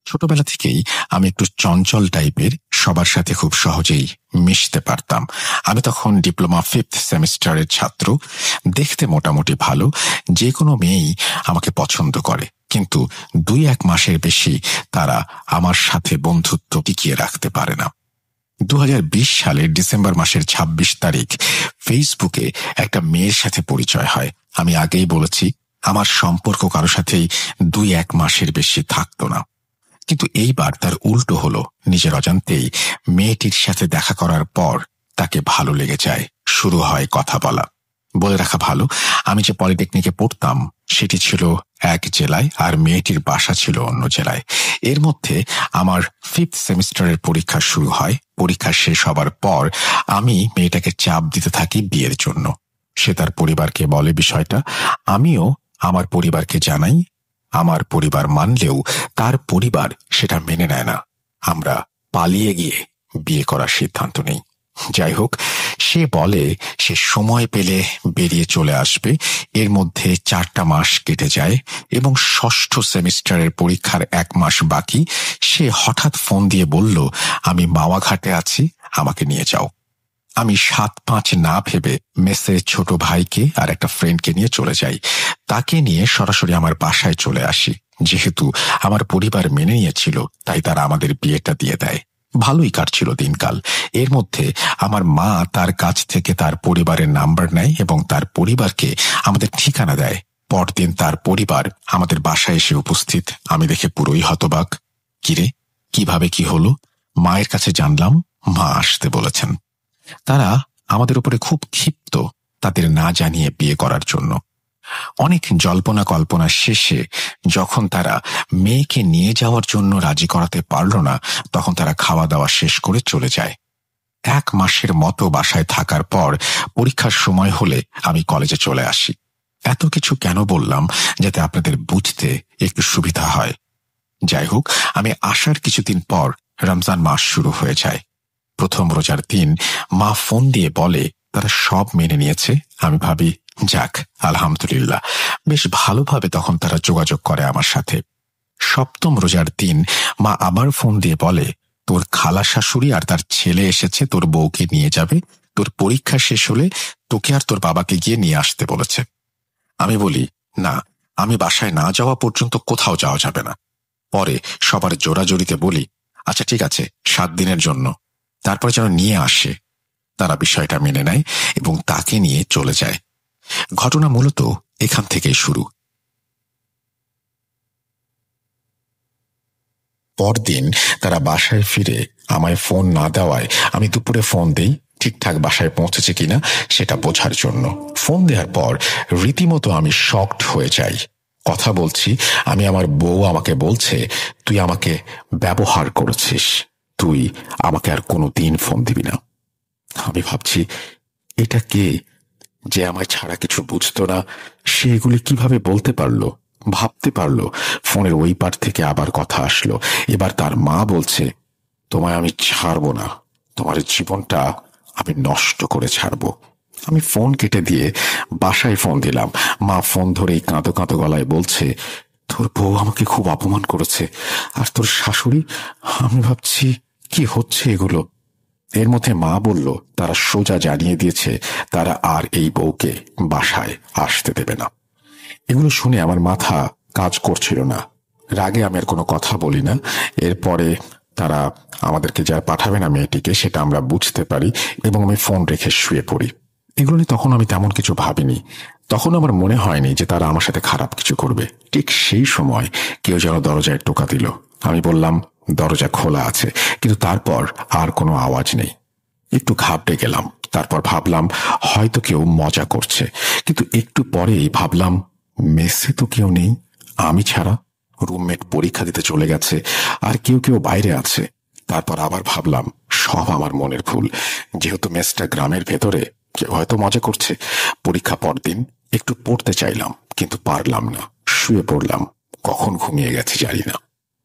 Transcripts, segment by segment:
ছোটবেলা থেকেই আমি একটু চঞ্চল টাইপের, সবার সাথে খুব সহজেই মিশতে পারতাম। আমি তখন ডিপ্লোমা 5th সেমিস্টারের ছাত্র। দেখতে মোটামুটি ভালো, যে কোনো মেয়েই আমাকে পছন্দ করে, কিন্তু 2-1 মাসের বেশি তারা আমার সাথে বন্ধুত্ব টিকিয়ে রাখতে পারে না। 2020 সালের ডিসেম্বর মাসের 26 তারিখ ফেসবুকে একটা মেয়ের সাথে পরিচয় হয়। আমি আগেই বলেছি, আমার সম্পর্ক কারো সাথেই 2-1 মাসের বেশি থাকতো না, কিন্তু এইবার তার উল্টো হলো। নিজের অজান্তেই মেয়েটির সাথে দেখা করার পর তাকে ভালো লেগে যায়, শুরু হয় কথা বলা। বলে রাখা ভালো, আমি যে পলিটেকনিকে পড়তাম সেটি ছিল এক জেলায়, আর মেয়েটির বাসা ছিল অন্য জেলায়। এর মধ্যে আমার 5th সেমিস্টারের পরীক্ষা শুরু হয়। পরীক্ষা শেষ হবার পর আমি মেয়েটাকে চাপ দিতে থাকি বিয়ের জন্য। সে তার পরিবারকে বলে বিষয়টা, আমিও আমার পরিবারকে জানাই। আমার পরিবার মানলেও তার পরিবার সেটা মেনে নেয় না। আমরা পালিয়ে গিয়ে বিয়ে করার সিদ্ধান্ত নেই। যাই হোক, সে বলে সে সময় পেলে বেরিয়ে চলে আসবে। এর মধ্যে 4টা মাস কেটে যায় এবং 6ষ্ঠ সেমিস্টারের পরীক্ষার 1 মাস বাকি। সে হঠাৎ ফোন দিয়ে বলল, আমি মাওয়াঘাটে আছি, আমাকে নিয়ে যাও। আমি 7-5 না ভেবে মেসে ছোট ভাইকে আর একটা ফ্রেন্ডকে নিয়ে চলে যাই। তাকে নিয়ে সরাসরি আমার বাসায় চলে আসি। যেহেতু আমার পরিবার মেনে নিয়েছিল, তাই তারা আমাদের বিয়েটা দিয়ে দেয়। ভালোই কাটছিল দিনকাল। এর মধ্যে আমার মা তার কাছ থেকে তার পরিবারের নাম্বার নেয় এবং তার পরিবারকে আমাদের ঠিকানা দেয়। পরদিন তার পরিবার আমাদের বাসায় এসে উপস্থিত। আমি দেখে পুরোই হতবাক। কিরে, কিভাবে কি হলো? মায়ের কাছে জানলাম মা আসতে বলেছেন। তারা আমাদের উপরে খুব ক্ষিপ্ত, তাদের না জানিয়ে বিয়ে করার জন্য। অনেক জল্পনা কল্পনা শেষে যখন তারা মেয়েকে নিয়ে যাওয়ার জন্য রাজি করাতে পারল না, তখন তারা খাওয়া দাওয়া শেষ করে চলে যায়। 1 মাসের মতো বাসায় থাকার পর পরীক্ষার সময় হলে আমি কলেজে চলে আসি। এত কিছু কেন বললাম, যাতে আপনাদের বুঝতে একটু সুবিধা হয়। যাই হোক, আমি আসার কিছুদিন পর রমজান মাস শুরু হয়ে যায়। প্রথম রোজার দিন মা ফোন দিয়ে বলে তারা সব মেনে নিয়েছে। আমি ভাবি, যাক আলহামদুলিল্লাহ। বেশ ভালোভাবে তখন তারা যোগাযোগ করে আমার সাথে। 7ম রোজার দিন মা আবার ফোন দিয়ে বলে, তোর খালা শাশুড়ি আর তার ছেলে এসেছে, তোর বউকে নিয়ে যাবে। তোর পরীক্ষা শেষ হলে তোকে আর তোর বাবাকে গিয়ে নিয়ে আসতে বলেছে। আমি বলি, না, আমি বাসায় না যাওয়া পর্যন্ত কোথাও যাওয়া যাবে না। পরে সবার জোরাজোরিতে বলি, আচ্ছা ঠিক আছে, 7 দিনের জন্য, তারপর যেন নিয়ে আসে। তারা বিষয়টা মেনে নেয় এবং তাকে নিয়ে চলে যায়। ঘটনা মূলত এখান থেকেই শুরু। পরদিন তারা বাসায় ফিরে আমায় ফোন না দেওয়ায় আমি দুপুরে ফোন দেই, ঠিকঠাক বাসায় পৌঁছেছে কিনা সেটা বোঝার জন্য। ফোন দেওয়ার পর রীতিমতো আমি শকড হয়ে যাই। কথা বলছি, আমি আমার বউ আমাকে বলছে, তুই আমাকে ব্যবহার করেছিস, তুই আমাকে আর কোনোদিন ফোন দিবি না। আমি ভাবছি, এটা কে যে আমায় ছাড়া কিছু বুঝতো না, সে এগুলি কিভাবে বলতে পারলো, ভাবতে পারলো? ফোনের ওই পার থেকে আবার কথা আসলো। এবার তার মা বলছে, তোমায় আমি ছাড়বো না, তোমার জীবনটা আমি নষ্ট করে ছাড়বো। আমি ফোন কেটে দিয়ে বাসায় ফোন দিলাম। মা ফোন ধরেই কাঁদো কাঁদো গলায় বলছে, তোর বউ আমাকে খুব অপমান করেছে, আর তোর শাশুড়ি। আমি ভাবছি, কি হচ্ছে এগুলো? এর মধ্যে মা বলল তারা সোজা জানিয়ে দিয়েছে তারা আর এই বউকে বাসায় আসতে দেবে না। এগুলো শুনে আমার মাথা কাজ করছিল না। রাগে আমি আর কোনো কথা বলি না। এরপরে তারা আমাদেরকে যা পাঠাবে না মেয়েটিকে, সেটা আমরা বুঝতে পারি এবং আমি ফোন রেখে শুয়ে পড়ি। এগুলো নিয়ে তখন আমি তেমন কিছু ভাবিনি। তখন আমার মনে হয়নি যে তারা আমার সাথে খারাপ কিছু করবে। ঠিক সেই সময় কেউ যেন দরজায় টোকা দিল। আমি বললাম, দরজা খোলা আছে, কিন্তু তারপর আর কোনো আওয়াজ নেই। একটু ঘাবড়ে গেলাম। তারপর ভাবলাম হয়তো কেউ মজা করছে, কিন্তু একটু পরেই ভাবলাম, মেসে তো কেউ নেই আমি ছাড়া। রুমমেট পরীক্ষা দিতে চলে গেছে, আর কেউ কেউ বাইরে আছে। তারপর আবার ভাবলাম সব আমার মনের ভুল, যেহেতু মেসটা গ্রামের ভেতরে, কেউ হয়তো মজা করছে। পরীক্ষা পরদিন একটু পড়তে চাইলাম, কিন্তু পারলাম না। শুয়ে পড়লাম। কখন ঘুমিয়ে গেছে জানি না।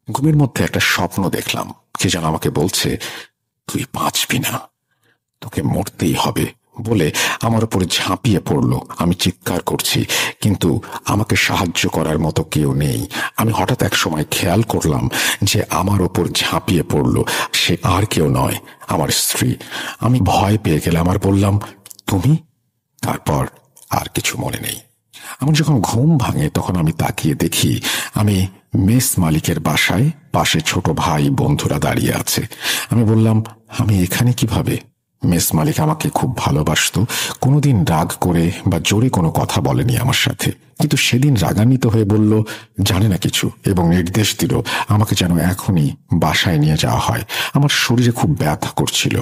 ঘুমের মধ্যে একটা স্বপ্ন দেখলাম, কে যেন আমাকে বলছে, তুই বাঁচবি না, তোকে মরতেই হবে, বলে আমার উপর ঝাঁপিয়ে পড়লো। আমি চিৎকার করছি, কিন্তু আমাকে সাহায্য করার মতো কেউ নেই। আমি হঠাৎ এক সময় খেয়াল করলাম যে আমার ওপর ঝাঁপিয়ে পড়লো সে আর কেউ নয়, আমার স্ত্রী। আমি ভয় পেয়ে গেলাম আর বললাম, তুমি? তারপর আর কিছু মনে নেই। আমার যখন ঘুম ভাঙে তখন আমি তাকিয়ে দেখি আমি মেস মালিকের বাসায়, পাশে ছোট ভাই বন্ধুরা দাঁড়িয়ে আছে। আমি বললাম, আমি এখানে কিভাবে? মেস মালিক আমাকে খুব ভালোবাসত, কোনোদিন রাগ করে বা জোরে কোনো কথা বলেনি আমার সাথে, কিন্তু সেদিন রাগান্বিত হয়ে বলল জানে না কিছু এবং নির্দেশ দিল আমাকে যেন এখনই বাসায় নিয়ে যাওয়া হয়। আমার শরীরে খুব ব্যথা করছিল।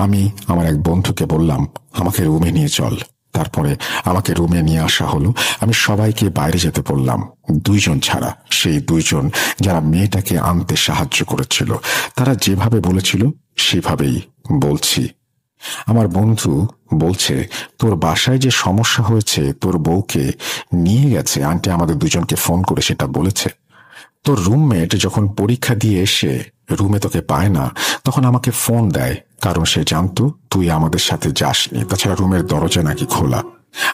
আমি আমার এক বন্ধুকে বললাম, আমাকে রুমে নিয়ে চল। তারপরে আমাকে রুমে নিয়ে আসা হলো। আমি সবাইকে বাইরে যেতে বললাম, 2 জন ছাড়া, সেই 2 জন যারা মেয়েটাকে আনতে সাহায্য করেছিল। তারা যেভাবে বলেছিল সেভাবেই বলছি। আমার বন্ধু বলছে, তোর বাসায় যে সমস্যা হয়েছে, তোর বউকে নিয়ে গেছে আন্টি, আমাদের 2 জনকে ফোন করে সেটা বলেছে। তোর রুমমেট যখন পরীক্ষা দিয়ে এসে রুমে তোকে পায় না, তখন আমাকে ফোন দেয়, কারণ সে জানতো তুই আমাদের সাথে যাসনি। তাছাড়া রুমের দরজা নাকি খোলা।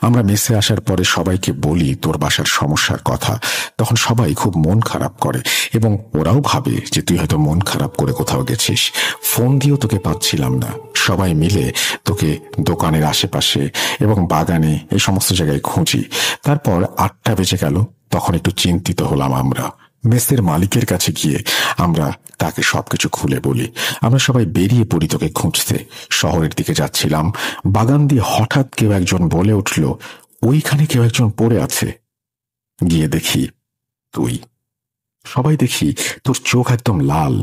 আমরা মেসে আসার পরে সবাইকে বলি তোর বাসার সমস্যার কথা, তখন সবাই খুব মন খারাপ করে এবং ওরাও ভাবে যে তুই হয়তো মন খারাপ করে কোথাও গেছিস। ফোন দিয়েও তোকে পাচ্ছিলাম না। সবাই মিলে তোকে দোকানের আশেপাশে এবং বাগানে এই সমস্ত জায়গায় খুঁজি। তারপর 8টা বেজে গেল। তখন একটু চিন্তিত হলাম। আমরা মেসের মালিকের কাছে গিয়ে আমরা তাকে সবকিছু খুলে বলি। আমরা সবাই বেরিয়ে পড়ি তোকে খুঁজতে। শহরের দিকে যাচ্ছিলাম, বাগান দিয়ে হঠাৎ কেউ একজন বলে উঠল, ওইখানে কেউ একজন পড়ে আছে। গিয়ে দেখি তুই। সবাই দেখি তোর চোখ একদম লাল,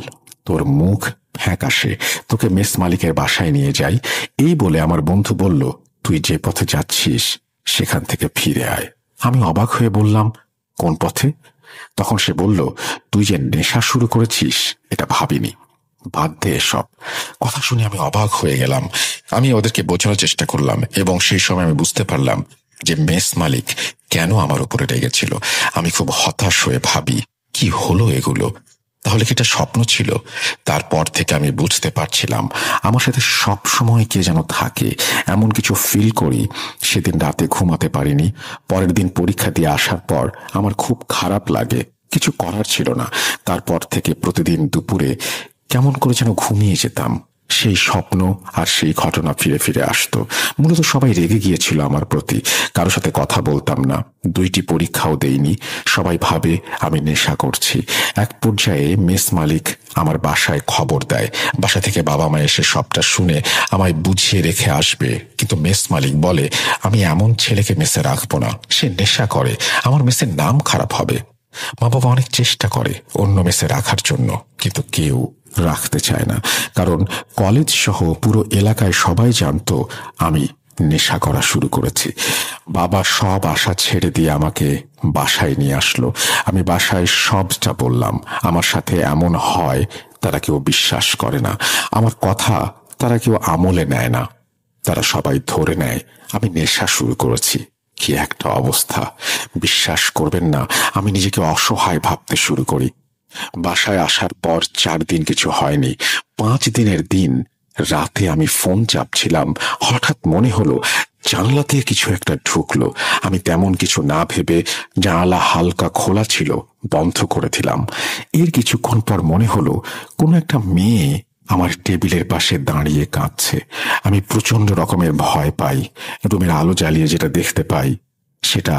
তোর মুখ ফ্যাকাশে। তোকে মেস মালিকের বাসায় নিয়ে যাই। এই বলে আমার বন্ধু বলল, তুই যে পথে যাচ্ছিস সেখান থেকে ফিরে আয়। আমি অবাক হয়ে বললাম, কোন পথে? তখন সে বলল, তুই যে নেশা শুরু করেছিস এটা ভাবিনি। বাদ দে এসব। কথা শুনে আমি অবাক হয়ে গেলাম। আমি ওদেরকে বোঝানোর চেষ্টা করলাম এবং সেই সময় আমি বুঝতে পারলাম যে মেস মালিক কেন আমার উপরে রেগেছিল। আমি খুব হতাশ হয়ে ভাবি, কি হলো এগুলো? তাহলে কি এটা স্বপ্ন ছিল? তারপর থেকে আমি বুঝতে পারছিলাম আমার সাথে সব সময় কে যেন থাকে, এমন কিছু ফিল করি। সেদিন রাতে ঘুমাতে পারিনি। পরের দিন পরীক্ষা দিয়ে আসার পর আমার খুব খারাপ লাগে। কিছু করার ছিল না। তারপর থেকে প্রতিদিন দুপুরে কেমন করে যেন ঘুমিয়ে যেতাম। সেই স্বপ্ন আর সেই ঘটনা ফিরে ফিরে আসতো। মূলত সবাই রেগে গিয়েছিল আমার প্রতি। কারো সাথে কথা বলতাম না। 2টি পরীক্ষাও দেইনি। সবাই ভাবে আমি নেশা করছি। এক পর্যায়ে মেস মালিক আমার বাসায় খবর দেয়। বাসা থেকে বাবা মা এসে সবটা শুনে আমায় বুঝিয়ে রেখে আসবে, কিন্তু মেস মালিক বলে আমি এমন ছেলেকে মেসে রাখবো না। সে নেশা করে, আমার মেসের নাম খারাপ হবে। মা বাবা অনেক চেষ্টা করে অন্য মেসে রাখার জন্য, কিন্তু কেউ রাখতে চায় না। কারণ কলেজ সহ পুরো এলাকায় সবাই জানতো আমি নেশা করা শুরু করেছি। বাবা সব আশা ছেড়ে দিয়ে আমাকে বাসায় নিয়ে আসলো। আমি বাসায় সবটা বললাম। আমার সাথে এমন হয় তারা কেউ বিশ্বাস করে না। আমার কথা তারা কেউ আমলে নেয় না। তারা সবাই ধরে নেয় আমি নেশা শুরু করেছি। কি একটা অবস্থা! বিশ্বাস করবেন না, আমি নিজেকে অসহায় ভাবতে শুরু করি। বাসায় আসার পর 4 দিন কিছু হয়নি। 5 দিনের দিন রাতে আমি ফোন চাপছিলাম। হঠাৎ মনে হলো জানলা দিয়ে কিছু একটা ঢুকলো। আমি তেমন কিছু না ভেবে জানালা হালকা খোলা ছিল, বন্ধ করে দিলাম। এর কিছুক্ষণ পর মনে হলো কোনো একটা মেয়ে আমার টেবিলের পাশে দাঁড়িয়ে কাঁদছে। আমি প্রচন্ড রকমের ভয় পাই। রুমের আলো জ্বালিয়ে যেটা দেখতে পাই সেটা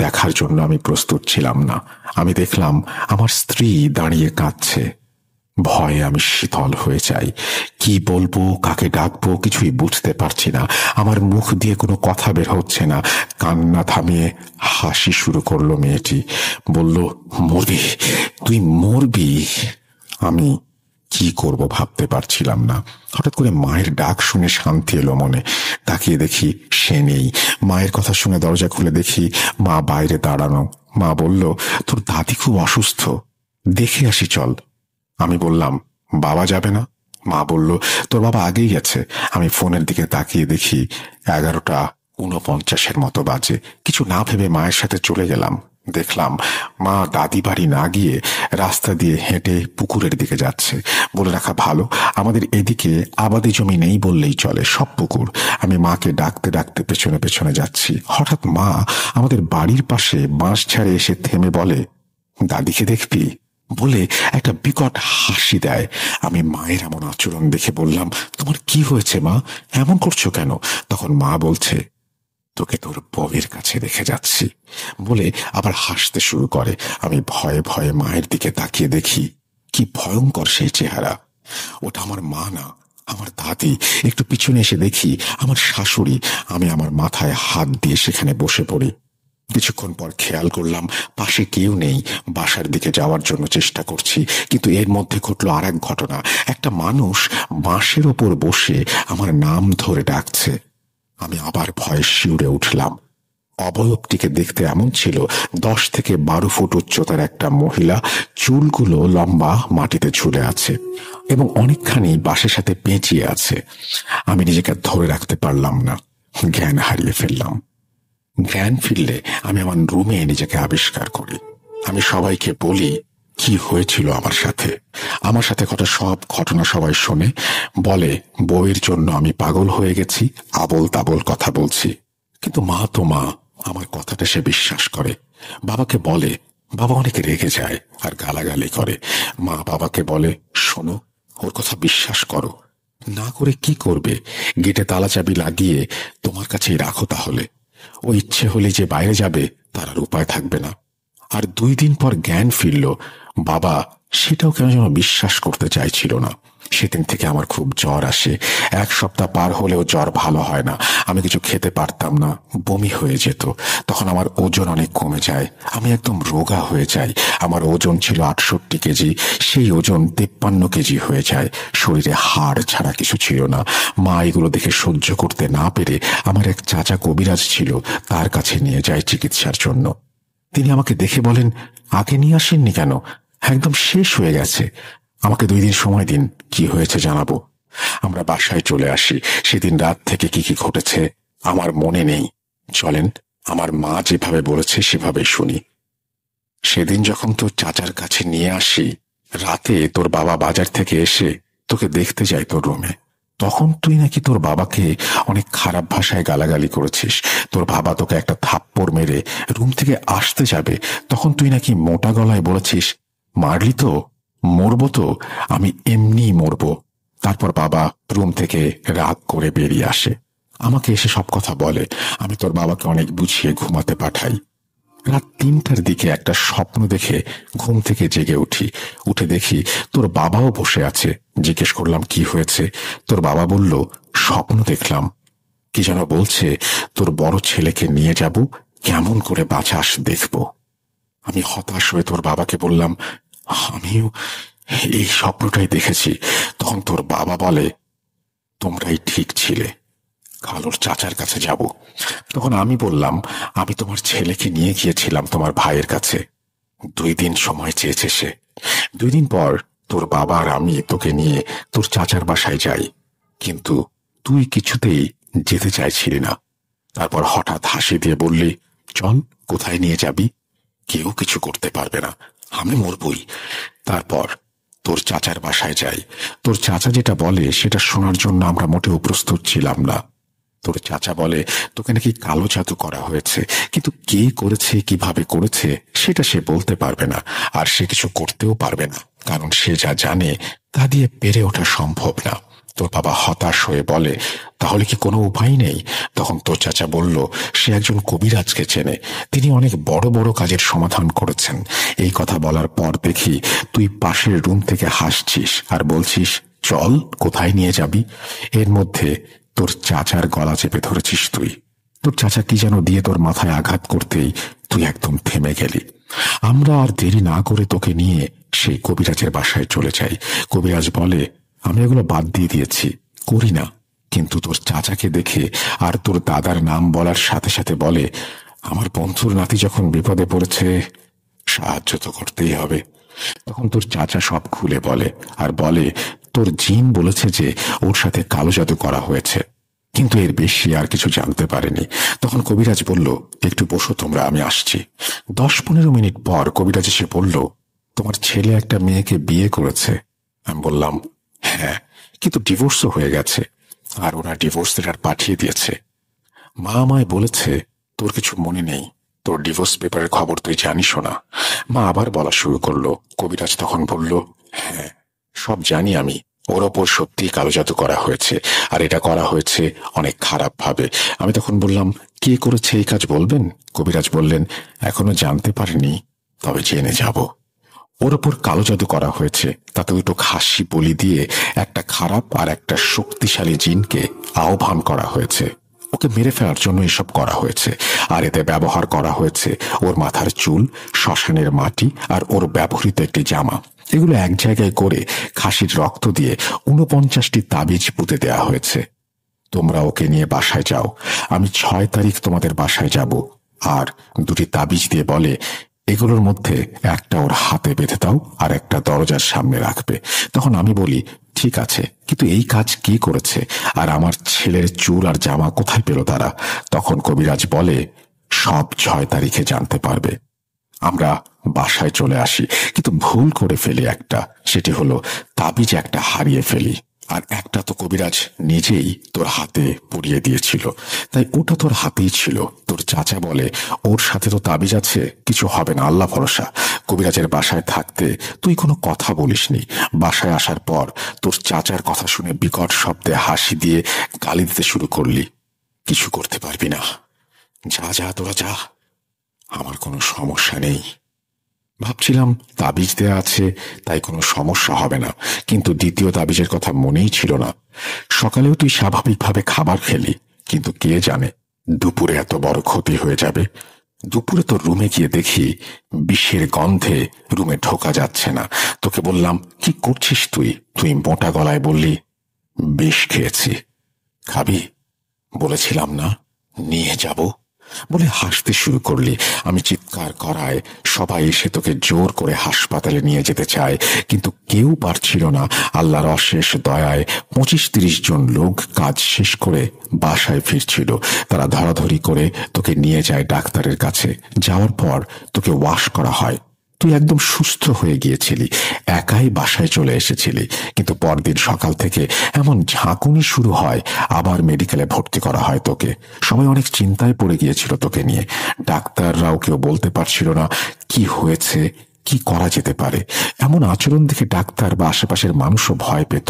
দেখার জন্য আমি প্রস্তুত ছিলাম না। আমি দেখলাম আমার স্ত্রী দাঁড়িয়ে কাঁদছে। ভয়ে আমি শীতল হয়ে যাই। কি বলবো, কাকে ডাকবো কিছুই বুঝতে পারছি না। আমার মুখ দিয়ে কোনো কথা বের হচ্ছে না। কান্না থামিয়ে হাসি শুরু করলো মেয়েটি। বলল, মরবি, তুই মরবি। আমি কি করব ভাবতে পারছিলাম না। হঠাৎ করে মায়ের ডাক শুনে শান্তি এলো মনে। তাকিয়ে দেখি সে নেই। মায়ের কথা শুনে দরজা খুলে দেখি মা বাইরে দাঁড়ানো। মা বলল, তোর দাদি খুব অসুস্থ, দেখে আসি চল। আমি বললাম, বাবা যাবে না? মা বলল, তোর বাবা আগেই গেছে। আমি ফোনের দিকে তাকিয়ে দেখি 11:49 মতো বাজে। কিছু না ভেবে মায়ের সাথে চলে গেলাম। দেখলাম মা দাদি বাড়ি না গিয়ে রাস্তা দিয়ে হেঁটে পুকুরের দিকে যাচ্ছে। বলে রাখা ভালো, আমাদের এদিকে আবাদি জমি নেই বললেই চলে, সব পুকুর। আমি মাকে ডাকতে ডাকতে পেছনে পেছনে যাচ্ছি। হঠাৎ মা আমাদের বাড়ির পাশে বাঁশ ঝাড়ে এসে থেমে বলে, দাদিকে দেখবি? বলে একটা বিকট হাসি দেয়। আমি মায়ের এমন আচরণ দেখে বললাম, তোমার কি হয়েছে মা, এমন করছো কেন? তখন মা বলছে, তোকে তোর বউয়ের কাছে রেখে যাচ্ছি, বলে আবার হাসতে শুরু করে। আমি ভয়ে ভয়ে মায়ের দিকে তাকিয়ে দেখি, কি ভয়ঙ্কর সেই চেহারা। ওটা আমার মা না, আমার দাদি। একটু পিছনে এসে দেখি আমার শাশুড়ি। আমি আমার মাথায় হাত দিয়ে সেখানে বসে পড়ি। কিছুক্ষণ পর খেয়াল করলাম পাশে কেউ নেই। বাসার দিকে যাওয়ার জন্য চেষ্টা করছি, কিন্তু এর মধ্যে ঘটল আর এক ঘটনা। একটা মানুষ বাঁশের ওপর বসে আমার নাম ধরে ডাকছে। আমি আবার ভয়ে শিউরে উঠলাম। অবয়বটিকে দেখতে এমন ছিল, 10 থেকে 12 ফুট উচ্চতার একটা মহিলা। চুলগুলো লম্বা, মাটিতে ঝুলে আছে এবং অনেকখানি বাঁশের সাথে পেঁচিয়ে আছে। আমি নিজেকে ধরে রাখতে পারলাম না, জ্ঞান হারিয়ে ফেললাম। জ্ঞান ফিরলে আমি আমার রুমে নিজেকে আবিষ্কার করি। আমি সবাইকে বলি কি হয়েছিল আমার সাথে। আমার সাথে ঘটা সব ঘটনা সবাই শোনে, বলে বউয়ের জন্য আমি পাগল হয়ে গেছি, আবোল তাবোল কথা বলছি। কিন্তু মা তো মা, আমার কথাটা সে বিশ্বাস করে। বাবাকে বলে, বাবা অনেক রেগে যায় আর গালাগালি করে। মা বাবাকে বলে, শোনো, ওর কথা বিশ্বাস করো। না করে কি করবে? গেটে তালা চাবি লাগিয়ে তোমার কাছেই রাখো তাহলে। ও ইচ্ছে হলে যে বাইরে যাবে তার আর উপায় থাকবে না। আর 2 দিন পর জ্ঞান ফিরল। বাবা সেটাও কেন যেন বিশ্বাস করতে চাইছিল না। সেদিন থেকে আমার খুব জ্বর আসে। 1 সপ্তাহ পার হলেও জ্বর ভালো হয় না। আমি কিছু খেতে পারতাম না, বমি হয়ে যেত। তখন আমার ওজন অনেক কমে যায়, আমি একদম রোগা হয়ে যাই। আমার ওজন ছিল 68 কেজি, সেই ওজন 53 কেজি হয়ে যায়। শরীরে হাড় ছাড়া কিছু ছিল না। মা এগুলো দেখে সহ্য করতে না পেরে আমার এক চাচা কবিরাজ ছিল, তার কাছে নিয়ে যায় চিকিৎসার জন্য। তিনি আমাকে দেখে বলেন, আগে নিয়ে আসেননি কেন? একদম শেষ হয়ে গেছে। আমাকে 2 দিন সময় দিন, কি হয়েছে জানাবো। আমরা বাসায় চলে আসি। সেদিন রাত থেকে কি কি ঘটেছে আমার মনে নেই। চলেন আমার মা যেভাবে বলেছে সেভাবেই শুনি। সেদিন যখন তোর চাচার কাছে নিয়ে আসি, রাতে তোর বাবা বাজার থেকে এসে তোকে দেখতে যায় তোর রুমে। তখন তুই নাকি তোর বাবাকে অনেক খারাপ ভাষায় গালাগালি করেছিস। তোর বাবা তোকে একটা থাপ্পড় মেরে রুম থেকে আসতে যাবে, তখন তুই নাকি মোটা গলায় বলেছিস, মারলি তো, মরবো তো, আমি এমনি মরবো। তারপর বাবা রুম থেকে রাগ করে বেরিয়ে আসে, আমাকে এসে সব কথা বলে। আমি তোর বাবাকে অনেক বুঝিয়ে ঘুমাতে পাঠাই। রাত 3টার দিকে একটা স্বপ্ন দেখে ঘুম থেকে জেগে উঠি। উঠে দেখি তোর বাবাও বসে আছে। জিজ্ঞেস করলাম কি হয়েছে। তোর বাবা বলল, স্বপ্ন দেখলাম, কি যেন বলছে, তোর বড় ছেলেকে নিয়ে যাব, কেমন করে বাঁচাস দেখব। আমি হতাশ হয়ে তোর বাবাকে বললাম, আমিও এই স্বপ্নটাই দেখেছি। তখন তোর বাবা বলে, তোমরাই ঠিক ছিলে, কালোর চাচার কাছে যাব। তখন আমি বললাম, আমি তোমার ছেলেকে নিয়ে গিয়েছিলাম তোমার ভাইয়ের কাছে। 2 দিন সময় চেয়েছে সে। 2 দিন পর তোর বাবা আর আমি তোকে নিয়ে তোর চাচার বাসায় যাই, কিন্তু তুই কিছুতেই যেতে চাইছিলি না। তারপর হঠাৎ হাসি দিয়ে বললি, চল, কোথায় নিয়ে যাবি? কেউ কিছু করতে পারবে না, আমি মরবই। তারপর তোর চাচার বাসায় যাই। তোর চাচা যেটা বলে সেটা শোনার জন্য আমরা মোটেও প্রস্তুত ছিলাম না। তোর চাচা বলে তোকে নাকি কালো জাদু করা হয়েছে, কিন্তু কে করেছে, কিভাবে করেছে সেটা সে বলতে পারবে না। আর সে কিছু করতেও পারবে না, কারণ সে যা জানে তা দিয়ে পেরে ওঠা সম্ভব না। তোর বাবা হতাশ হয়ে বলে, তাহলে কি কোনো উপায় নেই? তখন তোর চাচা বলল, সে একজন কবিরাজকে চেনে, তিনি অনেক বড় বড় কাজের সমাধান করেছেন। এই কথা বলার পর দেখি তুই পাশের রুম থেকে হাসছিস আর বলছিস, চল, কোথায় নিয়ে যাবি। এর মধ্যে তোর চাচার গলা চেপে ধরেছিস তুই। তোর চাচা কি যেন দিয়ে তোর মাথায় আঘাত করতেই তুই একদম থেমে গেলি। আমরা আর দেরি না করে তোকে নিয়ে সেই কবিরাজের বাসায় চলে যাই। কবিরাজ বলে, আমি এগুলো বাদ দিয়ে দিয়েছি, করি না। কিন্তু তোর চাচাকে দেখে আর তোর দাদার নাম বলার সাথে সাথে বলে, আমার বন্ধুর নাতি যখন বিপদে পড়েছে, সাহায্য তো করতেই হবে। তখন তোর চাচা সব খুলে বলে আর বলে, তোর জিন বলেছে যে ওর সাথে কালো জাদু করা হয়েছে। কিন্তু এর বেশি আর কিছু জানতে পারেনি। তখন কবিরাজ বলল, একটু বসো তোমরা, আমি আসছি। 10-15 মিনিট পর কবিরাজ এসে বলল, তোমার ছেলে একটা মেয়েকে বিয়ে করেছে। আমি বললাম, হ্যাঁ, কিন্তু ডিভোর্সও হয়ে গেছে, আর ওরা ডিভোর্স লেটার পাঠিয়ে দিয়েছে। মা আমায় বলেছে তোর কিছু মনে নেই, তোর ডিভোর্স পেপারের খবর তুই জানিসও না। মা আবার বলা শুরু করলো। কবিরাজ তখন বলল, হ্যাঁ, সব জানি আমি। ওর ওপর সত্যি কালো জাদু করা হয়েছে, আর এটা করা হয়েছে অনেক খারাপ ভাবে। আমি তখন বললাম, কে করেছে এই কাজ বলবেন? কবিরাজ বললেন, এখনো জানতে পারিনি, তবে জেনে যাব। ওর ওপর কালো জাদু করা হয়েছে, তাতে দুটো খাসি বলি দিয়ে একটা খারাপ আর একটা শক্তিশালী জিনকে আহ্বান করা হয়েছে। ওকে মেরে ফেলার জন্য এসব করা হয়েছে, আর এতে ব্যবহার করা হয়েছে ওর মাথার চুল, শ্মশানের মাটি আর ওর ব্যবহৃত একটি জামা। এগুলো এক জায়গায় করে খাসির রক্ত দিয়ে 49টি তাবিজ পুঁতে দেয়া হয়েছে। তোমরা ওকে নিয়ে বাসায় যাও, আমি 6 তারিখ তোমাদের বাসায় যাব। আর 2টি তাবিজ দিয়ে বলে, এগুলোর মধ্যে একটা ওর হাতে বেঁধে দাও আর একটা দরজার সামনে রাখবে। তখন আমি বলি, ঠিক আছে, কিন্তু এই কাজ কি করেছে, আর আমার ছেলের চুল আর জামা কোথায় পেল তারা? তখন কবিরাজ বলে, সব 6 তারিখে জানতে পারবে। আমরা বাসায় চলে আসি, কিন্তু ভুল করে ফেলি একটা, সেটি হলো তাবিজ একটা হারিয়ে ফেলি, আর একটা তো কবিরাজ নিজেই তোর হাতে পরিয়ে দিয়েছিল, তাই ওটা তোর হাতেই ছিল। তোর চাচা বলে, ওর সাথে তো তাবিজ আছে, কিছু হবে না, আল্লাহ ভরসা। কবিরাজের বাসায় থাকতে তুই কোনো কথা বলিসনি। বাসায় আসার পর তোর চাচার কথা শুনে বিকট শব্দে হাসি দিয়ে গালি দিতে শুরু করলি। কিছু করতে পারবি না, যা যা তোরা যা, আমার কোনো সমস্যা নেই। ভাবছিলাম তাবিজ দেয়া আছে, তাই কোনো সমস্যা হবে না, কিন্তু দ্বিতীয় তাবিজের কথা মনেই ছিল না। সকালেও তুই স্বাভাবিকভাবে খাবার খেলি, কিন্তু কে জানে দুপুরে এত বড় ক্ষতি হয়ে যাবে। দুপুরে তোর রুমে গিয়ে দেখি বিষের গন্ধে রুমে ঢোকা যাচ্ছে না। তোকে বললাম, কি করছিস তুই? তুই মোটা গলায় বললি, বিষ খেয়েছি। খাবি? বলেছিলাম না নিয়ে যাব বলে হাসতে শুরু করলি। আমি চিৎকার করায় সবাই এসে তোকে জোর করে হাসপাতালে নিয়ে যেতে চায়, কিন্তু কেউ পারছিল না। আল্লাহর অশেষ দয়ায় 25-30 জন লোক কাজ শেষ করে বাসায় ফিরছিল। তারা ধরাধরি করে তোকে নিয়ে যায় ডাক্তারের কাছে। যাওয়ার পর তোকে ওয়াশ করা হয়। তুই একদম সুস্থ হয়ে গিয়েছিলি, একাই বাসায় চলে এসেছিলি, কিন্তু পরদিন সকাল থেকে এমন ঝাঁকুনি শুরু হয়, আবার মেডিকেলে ভর্তি করা হয় তোকে। সবাই অনেক চিন্তায় পড়ে গিয়েছিল তোকে নিয়ে। ডাক্তাররাও কেউ বলতে পারছিল না কি হয়েছে, কি করা যেতে পারে। এমন আচরণ দেখে ডাক্তার বা আশেপাশের মানুষও ভয় পেত।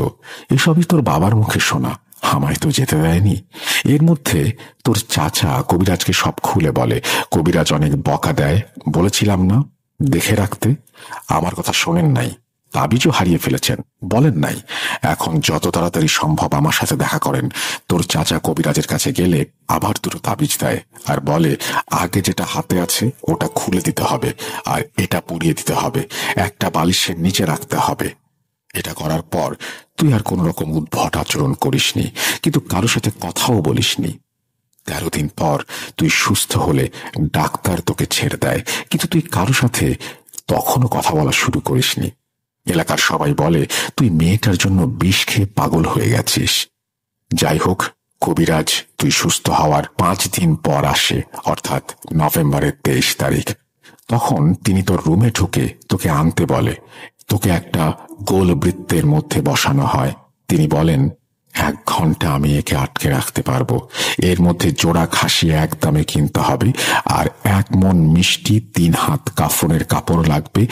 এসবই তোর বাবার মুখে শোনা, আমায় তো যেতে দেয়নি। এর মধ্যে তোর চাচা কবিরাজকে সব খুলে বলে। কবিরাজ অনেক বকা দেয়, বলেছিলাম না দেখে রাখতে। আমার কথা শোনেন নাই, তাবিজও হারিয়ে ফেলেছেন, বলেন নাই। এখন যত তাড়াতাড়ি সম্ভব আমার সাথে দেখা করেন। তোর চাচা কবিরাজের কাছে গেলে আবার 2টো তাবিজ দেয়, আর বলে, আগে যেটা হাতে আছে ওটা খুলে দিতে হবে, আর এটা পুড়িয়ে দিতে হবে, একটা বালিশের নিচে রাখতে হবে। এটা করার পর তুই আর কোন রকম উদ্ভট আচরণ করিসনি, কিন্তু কারো সাথে কথাও বলিসনি। 13 দিন পর তুই সুস্থ হলে ডাক্তার তোকে ছেড়ে দেয়, কিন্তু তুই কারো সাথে তখনও কথা বলা শুরু করিসনি। এলাকার সবাই বলে তুই মেয়েটার জন্য বিষ খেয়ে পাগল হয়ে গেছিস। যাই হোক, কবিরাজ তুই সুস্থ হওয়ার 5 দিন পর আসে, অর্থাৎ নভেম্বরের 23 তারিখ। তখন তিনি তোর রুমে ঢুকে তোকে আনতে বলে। তোকে একটা গোল বৃত্তের মধ্যে বসানো হয়। তিনি বলেন, 1 ঘন্টা আমি একে আটকে রাখতে পারবো। এর মধ্যে জোড়া খাসি একদমে কিনতে হবে, আর 1 মণ মিষ্টি, 3 হাত কাফনের কাপড় লাগবে।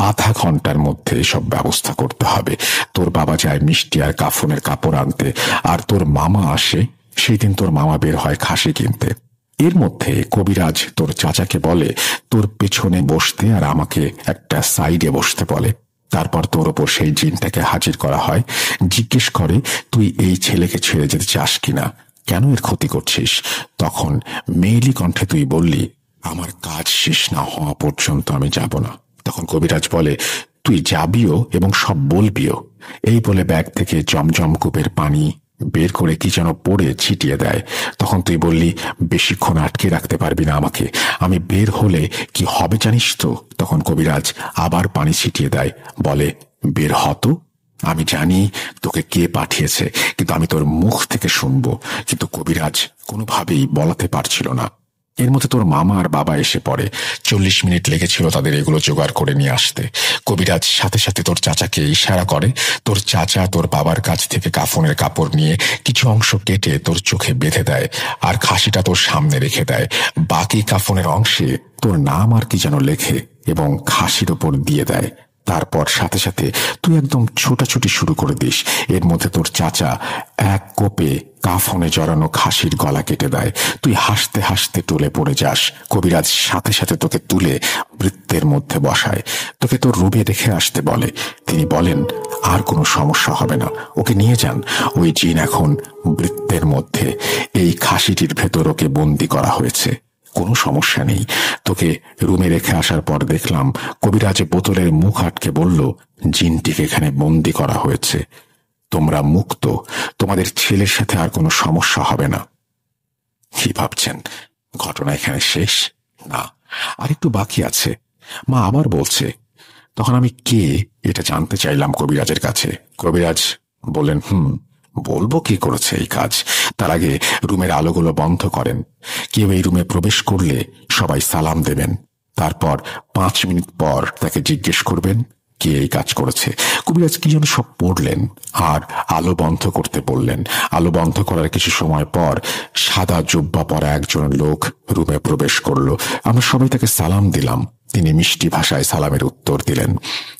আধা ঘন্টার মধ্যে সব ব্যবস্থা করতে হবে। তোর বাবা যায় মিষ্টি আর কাফনের কাপড় আনতে, আর তোর মামা আসে। সেই দিন তোর মামা বের হয় খাসি কিনতে। এর মধ্যে কবিরাজ তোর চাচাকে বলে তোর পেছনে বসতে, আর আমাকে একটা সাইডে বসতে বলে। তারপর তোর ওপর সেই জিনটাকে হাজির করা হয়। জিজ্ঞেস করে, তুই এই ছেলেকে ছেড়ে যেতে চাস কিনা, কেন এর ক্ষতি করছিস? তখন মেয়েলি কণ্ঠে তুই বললি, আমার কাজ শেষ না হওয়া পর্যন্ত আমি যাব না। তখন কবিরাজ বলে, তুই যাবিও এবং সব বলবিও। এই বলে ব্যাগ থেকে জমজম কূপের পানি বের করে কি যেন পড়ে ছিটিয়ে দেয়। তখন তুই বললি, বেশিক্ষণ আটকে রাখতে পারবি না আমাকে, আমি বের হলে কি হবে জানিস তো? তখন কবিরাজ আবার পানি ছিটিয়ে দেয়, বলে, বের হতো। আমি জানি তোকে কে পাঠিয়েছে, কিন্তু আমি তোর মুখ থেকে শুনবো। কিন্তু কবিরাজ কোনোভাবেই বলাতে পারছিল না। এর মধ্যে তোর মামা আর বাবা এসে পড়ে। 40 মিনিট লেগেছিল তাদের এগুলো জোগাড় করে নিয়ে আসতে। কবিরাজ সাথে সাথে তোর চাচাকে ইশারা করে। তোর চাচা তোর বাবার কাছ থেকে কাফনের কাপড় নিয়ে কিছু অংশ কেটে তোর চোখে বেঁধে দেয়, আর খাসিটা তোর সামনে রেখে দেয়। বাকি কাফনের অংশে তোর নাম আর কি যেন লেখে এবং খাসির ওপর দিয়ে দেয়। তারপর সাথে সাথে তুই একদম ছোটাছুটি শুরু করে দিস। এর মধ্যে তোর চাচা এক কোপে কাফনে জড়ানো খাসির গলা কেটে দেয়। তুই হাসতে হাসতে টলে পড়ে যাস। কবিরাজ সাথে সাথে তোকে তুলে বৃত্তের মধ্যে বসায়, তোকে তোর রুমে রেখে আসতে বলে। তিনি বলেন আর কোনো সমস্যা হবে না, ওকে নিয়ে যান। ওই জিন এখন বৃত্তের মধ্যে। এই খাসিটির ভেতর ওকে বন্দি করা হয়েছে, কোনো সমস্যা নেই। তোকে রুমে রেখে আসার পর দেখলাম কবিরাজ বোতলের মুখ আটকে বলল, জিনটিকে এখানে বন্দি করা হয়েছে, তোমরা মুক্ত, তোমাদের ছেলের সাথে আর কোনো সমস্যা হবে না। কি ভাবছেন ঘটনা এখানে শেষ? না, আর একটু বাকি আছে। মা আবার বলছে। তখন আমি কে এটা জানতে চাইলাম কবিরাজের কাছে। কবিরাজ বললেন, বলবো কি করেছে এই কাজ। তার আগে রুমের আলোগুলো বন্ধ করেন। কেউ এই রুমে প্রবেশ করলে সবাই সালাম দেবেন। তারপর 5 মিনিট পর তাকে জিজ্ঞেস করবেন কে এই কাজ করেছে। কবিরাজ কি যেন সব পড়লেন আর আলো বন্ধ করতে বললেন। আলো বন্ধ করার কিছু সময় পর সাদা জুব্বা পরা একজন লোক রুমে প্রবেশ করলো। আমরা সবাই তাকে সালাম দিলাম। তিনি মিষ্টি ভাষায় সালামের উত্তর দিলেন।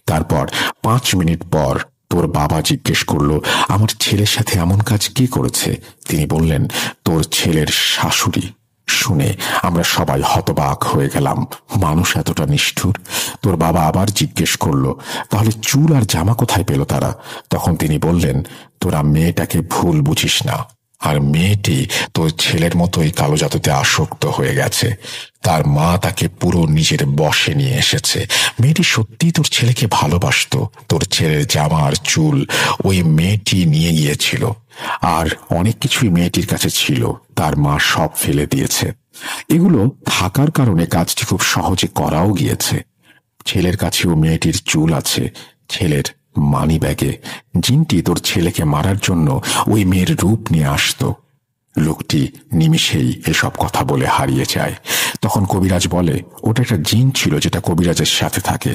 তারপর 5 মিনিট পর তোর বাবা জিজ্ঞেস করলো, আমার ছেলের সাথে এমন কাজ কে করেছে? তিনি বললেন, তোর ছেলের শাশুড়ি। শুনে আমরা সবাই হতবাক হয়ে গেলাম, মানুষ এতটা নিষ্ঠুর। তোর বাবা আবার জিজ্ঞেস করলো, তাহলে চুল আর জামা কোথায় পেল তারা? তখন তিনি বললেন, তোরা মেয়েটাকে ভুল বুঝিস না, আর মেয়েটি তোর ছেলের মতোই কালো জাদুতে আসক্ত হয়ে গেছে। তার মা তাকে পুরো নিজের বশে নিয়ে এসেছে। মেয়েটি সত্যিই তোর ছেলেকে ভালোবাসতো। তোর ছেলের জামা আর চুল ওই মেয়েটি নিয়ে গিয়েছিল, আর অনেক কিছুই মেয়েটির কাছে ছিল, তার মা সব ফেলে দিয়েছে। এগুলো থাকার কারণে কাজটি খুব সহজে করাও গিয়েছে। ছেলের কাছেও মেয়েটির চুল আছে, ছেলের মানি ব্যাগে। জিনটি তোর ছেলেকে মারার জন্য ওই মেয়ের রূপ নিয়ে আসতো। লোকটি নিমিষেই এসব কথা বলে হারিয়ে যায়। তখন কবিরাজ বলে, ওটা একটা জিন ছিল যেটা কবিরাজের সাথে থাকে।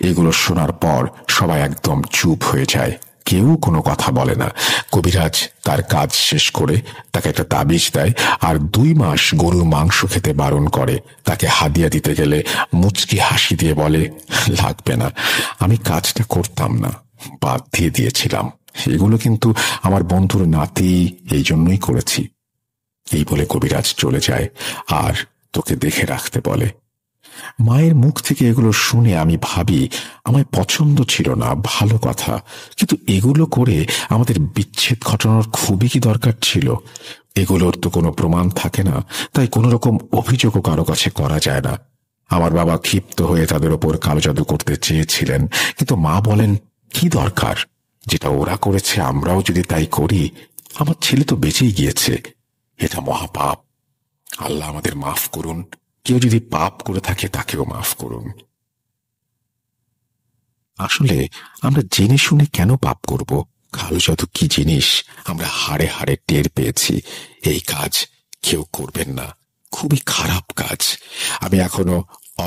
এগুলো শোনার পর সবাই একদম চুপ হয়ে যায়, কেউ কোনো কথা বলে না। কবিরাজ তার কাজ শেষ করে তাকে একটা তাবিজ দেয় আর 2 মাস গরুর মাংস খেতে বারণ করে। তাকে হাদিয়া দিতে গেলে মুচকি হাসি দিয়ে বলে, লাগবে না, আমি কাজটা করতাম না, বাদ দিয়ে দিয়েছিলাম। এগুলো কিন্তু আমার বন্ধুর নাতি, এই জন্যই করেছি। এই বলে কবিরাজ চলে যায় আর তোকে দেখে রাখতে বলে। মায়ের মুখ থেকে এগুলো শুনে আমি ভাবি, আমায় পছন্দ ছিল না, ভালো কথা, কিন্তু এগুলো করে আমাদের বিচ্ছেদ ঘটানোর খুবই কি দরকার ছিল? এগুলোর তো কোনো প্রমাণ থাকে না, তাই কোনো রকম অভিযোগও কারো কাছে করা যায় না। আমার বাবা ক্ষিপ্ত হয়ে তাদের ওপর কালো জাদু করতে চেয়েছিলেন, কিন্তু মা বলেন, কি দরকার? যেটা ওরা করেছে আমরাও যদি তাই করি, আমার ছেলে তো বেঁচেই গিয়েছে। এটা মহাপাপ। আল্লাহ আমাদের মাফ করুন। কেউ যদি পাপ করে থাকে তাকেও মাফ করুন। আসলে আমরা জেনে শুনে কেন পাপ করব? কালো জাদু কি জিনিস আমরা হাড়ে হাড়ে টের পেয়েছি। এই কাজ কেউ করবেন না, খুবই খারাপ কাজ। আমি এখনো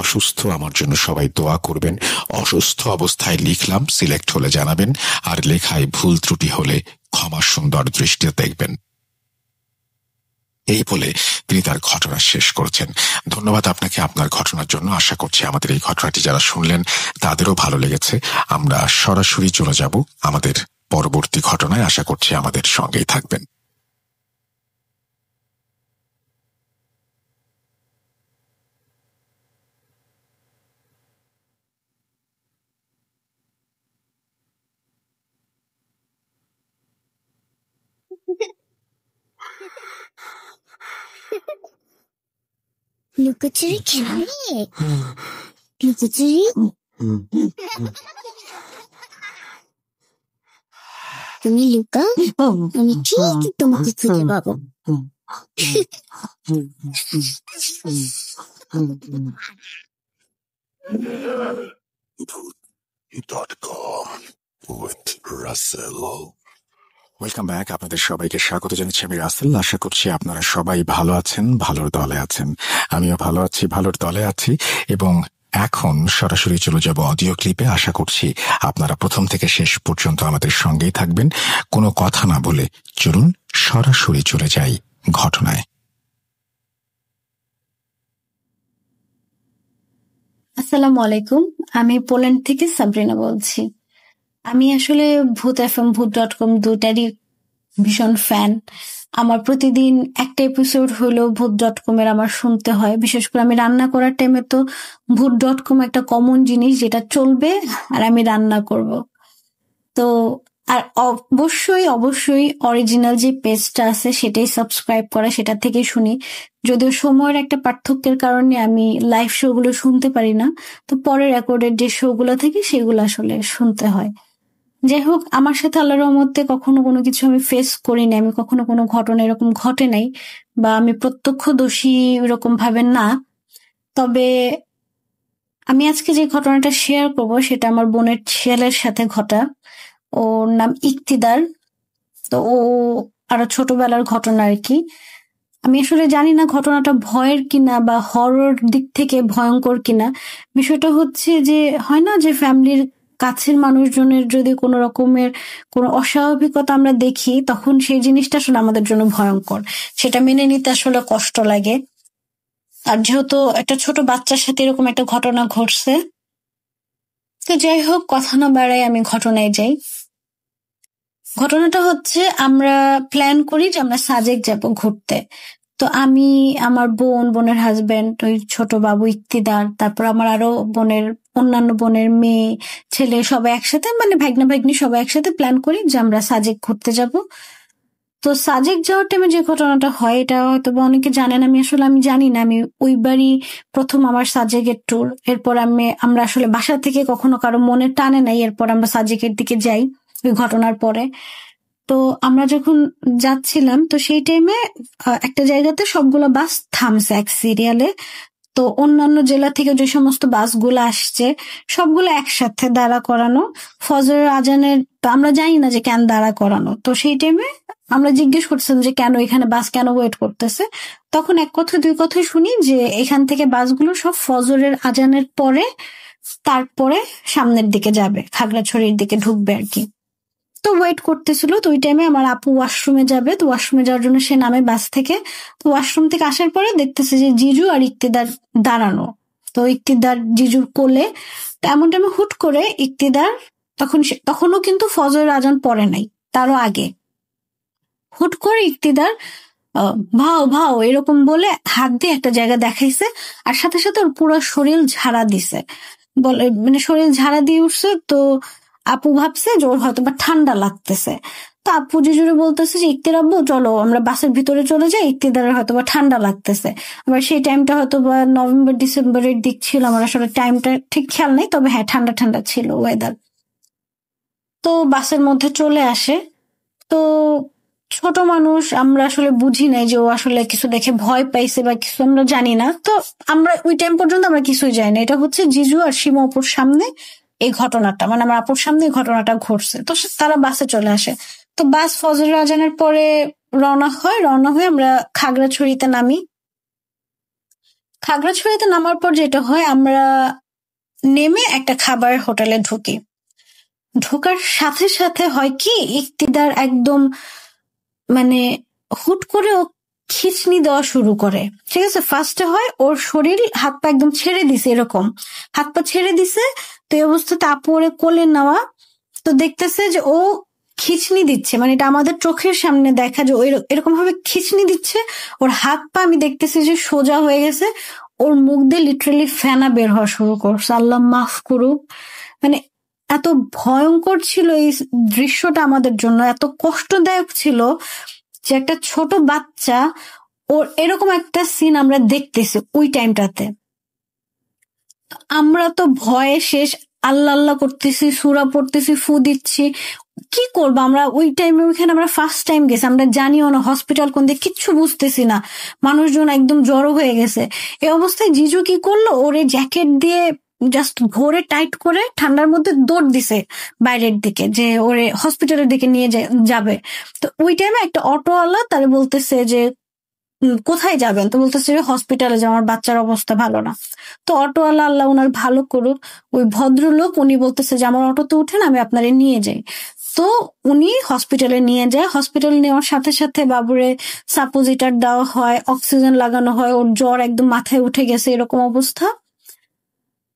অসুস্থ, আমার জন্য সবাই দোয়া করবেন। অসুস্থ অবস্থায় লিখলাম, সিলেক্ট হলে জানাবেন, আর লেখায় ভুল ত্রুটি হলে ক্ষমা সুন্দর দৃষ্টিতে দেখবেন। এই বলে তিনি তার ঘটনা শেষ করেছেন। ধন্যবাদ আপনাকে আপনার ঘটনার জন্য। আশা করছি আমাদের এই ঘটনাটি যারা শুনলেন তাদেরও ভালো লেগেছে। আমরা সরাসরি চলে যাব আমাদের পরবর্তী ঘটনায়। আশা করছি আমাদের সঙ্গেই থাকবেন। লুকোচুরি খেলে? লুকোচুরি তুমি লুকাও, আমি ঠিক তোমাকে খুঁজে পাবো। .com with Russell. Welcome back. আপনাদের সবাইকে স্বাগত জানাচ্ছি, আমি রাসেল। আশা করছি আপনারা সবাই ভালো আছেন, ভালোর দলে আছেন। আমিও ভালো আছি, ভালোর দলে আছি। এবং এখন সরাসরি চলে যাব অডিও ক্লিপে। আশা করছি আপনারা প্রথম থেকে শেষ পর্যন্ত আমাদের সঙ্গেই থাকবেন। কোনো কথা না বলে চলুন সরাসরি চলে যাই ঘটনায়। আসসালামু আলাইকুম। আমি পোল্যান্ড থেকে সাবরিনা বলছি। আমি আসলে ভূত এফএম, ভূত.com দুটারই ভীষণ ফ্যান। আমার প্রতিদিন একটা এপিসোড হলেও ভূত.com এর আমার শুনতে হয়। বিশেষ করে আমি রান্না করার টাইমে তো ভূত.com একটা কমন জিনিস, যেটা চলবে আর আমি রান্না করব। তো আর অবশ্যই অরিজিনাল যে পেজটা আছে সেটাই সাবস্ক্রাইব করা, সেটা থেকেই শুনি। যদিও সময়ের একটা পার্থক্যের কারণে আমি লাইভ শো গুলো শুনতে পারি না, তো পরে রেকর্ডেড যে শো গুলো থাকে সেগুলো আসলে শুনতে হয়। যাই হোক, আমার সাথে আল্লাহর রহমতে কখনো কোনো কিছু আমি ফেস করিনি। আমি কখনো কোনো ঘটনা এরকম ঘটে নাই, বা আমি প্রত্যক্ষদর্শী এরকম ভাবে না। তবে আমি আজকে যে ঘটনাটা শেয়ার করব সেটা আমার বোনের ছেলের সাথে ঘটা। ওর নাম ইকতিদার। তো ও আরো ছোটবেলার ঘটনা আর কি। আমি আসলে জানি না ঘটনাটা ভয়ের কিনা বা হরর দিক থেকে ভয়ঙ্কর কিনা। বিষয়টা হচ্ছে যে, হয় না যে ফ্যামিলির কাছের মানুষজনের যদি কোনো রকমের কোনো অস্বাভাবিকতা আমরা দেখি, তখন সেই জিনিসটা আসলে আমাদের জন্য ভয়ঙ্কর। সেটা মেনে নিতে আসলে কষ্ট লাগে। আর যেহেতু একটা ছোট বাচ্চার সাথে এরকম একটা ঘটনা ঘটছে, তো যাই হোক, কথা না বাড়াই আমি ঘটনায় যাই। ঘটনাটা হচ্ছে, আমরা প্ল্যান করি যে আমরা সাজেক যাব ঘুরতে। তো আমি, আমার বোনের হাজবেন্ড, ওই ছোট বাবু ইকতিদার, তারপর আমার আরো অন্যান্য বোনের মেয়ে ছেলে সবাই একসাথে, মানে ভাগ্না ভাগ্নি সবাই একসাথে প্ল্যান করি যে আমরা সাজেক ঘুরতে যাব। তো সাজেক যাওয়ার টাইমে যে ঘটনাটা হয়, এটা হয়তো অনেকে জানেন, আমি জানি না। আমি ওইবারই প্রথম আমার সাজেকের ট্যুর। এরপর আমরা আসলে বাসা থেকে কখনো কারো মনে টানে নাই, এরপর আমরা সাজেকের দিকে যাই ওই ঘটনার পরে। তো আমরা যখন যাচ্ছিলাম, তো সেই টাইমে একটা জায়গাতে সবগুলো বাস থামছে এক সিরিয়ালে। তো অন্যান্য জেলা থেকে যে সমস্ত বাসগুলো আসছে সবগুলো একসাথে দাঁড়া করানো। ফজরের আজানের, তো আমরা জানি না যে কেন দাঁড়া করানো। তো সেই টাইমে আমরা জিজ্ঞেস করছিলাম যে কেন এখানে বাস কেন ওয়েট করতেছে। তখন এক কথা দুই কথাই শুনি যে এখান থেকে বাসগুলো সব ফজরের আজানের পরে, তারপরে সামনের দিকে যাবে, খাগড়াছড়ির দিকে ঢুকবে আর কি। তো ওয়েট করতেছিল। তো ওই টাইমে আমার আপু ওয়াশরুমে যাবে, তো ওয়াশরুমে যাওয়ার জন্য সে নামে বাস থেকে। তো ওয়াশরুম থেকে আসার পরে দেখতেছে যে জিজু আর ইকতিদার দাঁড়ানো। তো ইকতিদার জিজুর কোলে। তো এমন টাইমে হুট করে ইকতিদার, তখনও কিন্তু ফজরের আজান পড়ে নাই, তারও আগে, হুট করে ইকতিদার ভাও ভাও এরকম বলে হাত দিয়ে একটা জায়গা দেখাইছে, আর সাথে সাথে ওর পুরো শরীর ঝাড়া দিছে। মানে শরীর ঝাড়া দিয়ে উঠছে। তো আপু ভাবছে যে ওর হয়তো বা ঠান্ডা লাগতেছে। তো আপু জিজুরে বলতেছে যে ইকতির আব্বু চলো আমরা বাসের ভিতরে চলে যাই, ইকতিদারের হয়তো বা ঠান্ডা লাগতেছে। আবার সেই টাইমটা হয়তো বা নভেম্বর ডিসেম্বরের দিক ছিল, আমার আসলে টাইমটা ঠিক খেয়াল নেই, তবে হ্যাঁ ঠান্ডা ঠান্ডা ছিল ওয়েদার। তো বাসের মধ্যে চলে আসে। তো ছোট মানুষ, আমরা আসলে বুঝি নাই যে ও আসলে কিছু দেখে ভয় পাইছে বা কিছু, আমরা জানি না। তো আমরা ওই টাইম পর্যন্ত আমরা কিছুই জানি না। এটা হচ্ছে জিজু আর সীমা অপুর সামনে এই ঘটনাটা, মানে আমার আপুর সামনে এই ঘটনাটা ঘটছে। তো তারা বাসে চলে আসে। তো বাস ফজরের আজানের পরে রওনা হয়ে আমরা খাগড়াছড়িতে নামি। খাগড়াছড়িতে নামার পর যেটা হয়, আমরা নেমে একটা খাবার হোটেলে ঢুকি। ঢোকার সাথে সাথে হয় কি, ইকতিদার একদম মানে হুট করে ও খিচনি দেওয়া শুরু করে। ঠিক আছে, ফার্স্টে হয় ওর শরীর হাত পা একদম ছেড়ে দিছে, এরকম হাত পা ছেড়ে দিছে। তো এই অবস্থাতে আপু ওরে কোলে নেওয়া। তো দেখতেছে যে ও খিচনি দিচ্ছে, মানে এটা আমাদের চোখের সামনে দেখা, যে এরকম ভাবে খিচনি দিচ্ছে। ওর হাত পা আমি দেখতেছি যে সোজা হয়ে গেছে, ওর মুখ দিয়ে লিটারালি ফেনা বের হওয়া শুরু করছে। আল্লাহ মাফ করুক। মানে এত ভয়ঙ্কর ছিল এই দৃশ্যটা, আমাদের জন্য এত কষ্টদায়ক ছিল যে একটা ছোট বাচ্চা, ওর এরকম একটা সিন আমরা দেখতেছি ওই টাইমটাতে। আমরা তো ভয়ে শেষ, আল্লাহ আল্লাহ করতেছি, সূরা পড়তেছি, ফু দিচ্ছি, কি করবো আমরা ওই টাইমে। ওইখানে আমরা ফার্স্ট টাইম গেছি, আমরা জানিও না হসপিটাল কোন দিকে, কিচ্ছু বুঝতেছি না। মানুষজন একদম জড়ো হয়ে গেছে। এই অবস্থায় জিজু কি করলো, ওরে জ্যাকেট দিয়ে জাস্ট ভোরে টাইট করে ঠান্ডার মধ্যে দৌড় দিছে বাইরের দিকে যে ওরে হসপিটালের দিকে নিয়ে যাবে। তো ওই টাইমে একটা অটোওয়ালা তারে বলতেছে যে কোথায় যাবেন, তো বলতেছে হসপিটালে যে আমার বাচ্চার অবস্থা ভালো না। তো অটোওয়ালা, আল্লাহ ওনার ভালো করুক, ওই ভদ্রলোক উনি বলতেছে যে আমার অটোতে উঠেন, আমি আপনারে নিয়ে যাই। তো উনি হসপিটালে নিয়ে যায়। হসপিটালে নেওয়ার সাথে সাথে বাবুরে সাপোজিটার দেওয়া হয়, অক্সিজেন লাগানো হয়, ওর জ্বর একদম মাথায় উঠে গেছে এরকম অবস্থা।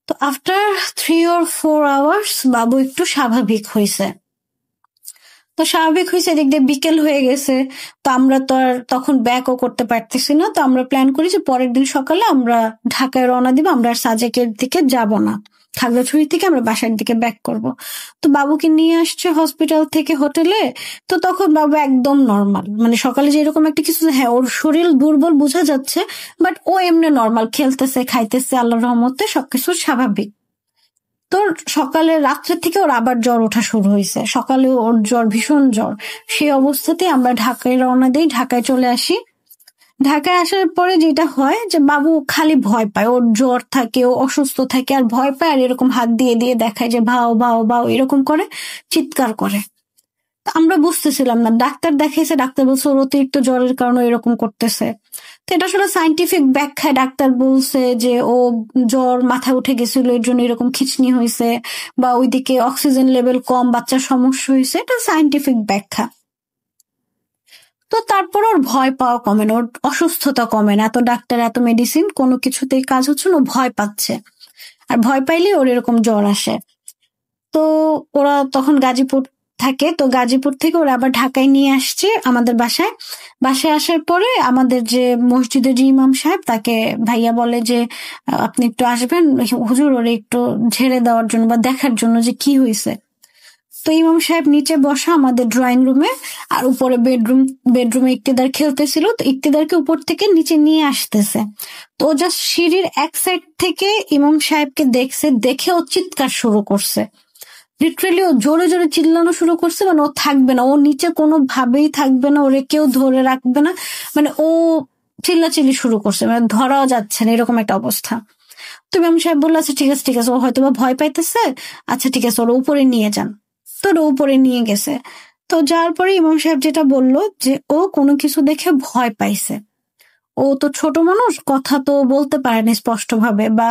তো আফটার 3 or 4 hours বাবু একটু স্বাভাবিক হয়েছে। তো স্বাভাবিক হয়েছে, এদিক দিয়ে বিকেল হয়ে গেছে। তো আমরা তো আর তখন ব্যাকও করতে পারতেছি না। তো আমরা প্ল্যান করি যে পরের দিন সকালে আমরা ঢাকায় রওনা দিব, আমরা আর সাজেকের দিকে যাব না, খাগড়াছড়ি থেকে আমরা বাসার দিকে ব্যাক করব। তো বাবুকে নিয়ে আসছে হসপিটাল থেকে হোটেলে। তো তখন বাবু একদম নর্মাল, মানে সকালে যেরকম একটা কিছু, হ্যাঁ ওর শরীর দুর্বল বোঝা যাচ্ছে, বাট ও এমনি নর্মাল, খেলতেছে, খাইতেছে, আল্লাহর রহমতে সবকিছু স্বাভাবিক। তো সকালে রাত্রে থেকে ওর আবার জ্বর ওঠা শুরু হয়েছে, সকালে ওর জ্বর, ভীষণ জ্বর। সেই অবস্থাতে আমরা ঢাকায় রওনা দিই, ঢাকায় চলে আসি। ঢাকায় আসার পরে যেটা হয় যে বাবু খালি ভয় পায়, ওর জ্বর থাকে, ও অসুস্থ থাকে আর ভয় পায়, আর এরকম হাত দিয়ে দিয়ে দেখায় যে ভাও ভাও ভাও এরকম করে চিৎকার করে। আমরা বুঝতেছিলাম না, ডাক্তার দেখাইছে, ডাক্তার বলছে ওর অতিরিক্ত জ্বরের কারণে এরকম করতেছে। তো এটা আসলে সাইন্টিফিক ব্যাখ্যায় ডাক্তার বলছে যে ও জ্বর মাথায় উঠে গেছিল, এর জন্য এরকম খিঁচনি হয়েছে, বা ওইদিকে অক্সিজেন লেভেল কম, বাচ্চার সমস্যা হয়েছে, এটা সাইন্টিফিক ব্যাখ্যা। তো তারপর ওর ভয় পাওয়া কমে না, ওর অসুস্থতা কমে না, এত ডাক্তার এত মেডিসিন কোনো কিছুতেই কাজ হচ্ছে না, ও ভয় পাচ্ছে, আর ভয় পাইলে ওর এরকম জ্বর আসে। তো ওরা তখন গাজীপুর থাকে, তো গাজীপুর থেকে ওরা আবার ঢাকায় নিয়ে আসছে আমাদের বাসায়। বাসায় আসার পরে আমাদের যে মসজিদের যে ইমাম সাহেব, তাকে ভাইয়া বলে যে আপনি একটু আসবেন হুজুর, ওরে একটু ঝেড়ে দেওয়ার জন্য বা দেখার জন্য যে কি হয়েছে। তো ইমাম সাহেব নিচে বসা আমাদের ড্রয়িং রুমে, আর উপরে বেডরুমে ইক্তিদার খেলতেছিল। তো ইক্তিদারকে উপর থেকে নিচে নিয়ে আসতেছে। তো ও জাস্ট সিঁড়ির এক সাইড থেকে ইমাম সাহেবকে দেখছে, দেখে ও চিৎকার শুরু করছে, লিটারেলি ও জোরে জোরে চিল্লানো শুরু করছে, মানে ও থাকবে না, ও নিচে কোনোভাবেই থাকবে না, ওরে কেউ ধরে রাখবে না, মানে ও চিল্লাচিল্লি শুরু করছে, মানে ধরাও যাচ্ছে না এরকম একটা অবস্থা। তো ইমাম সাহেব বললো আচ্ছা ঠিক আছে ঠিক আছে, ও হয়তো বা ভয় পাইতেছে, আচ্ছা ঠিক আছে ওরা উপরে নিয়ে যান। তো ওরা উপরে নিয়ে গেছে। তো যাওয়ার পরে ইমাম সাহেব যেটা বললো যে ও কোনো কিছু দেখে ভয় পাইছে, ও তো ছোট মানুষ, কথা তো বলতে পারেনি স্পষ্ট ভাবে বা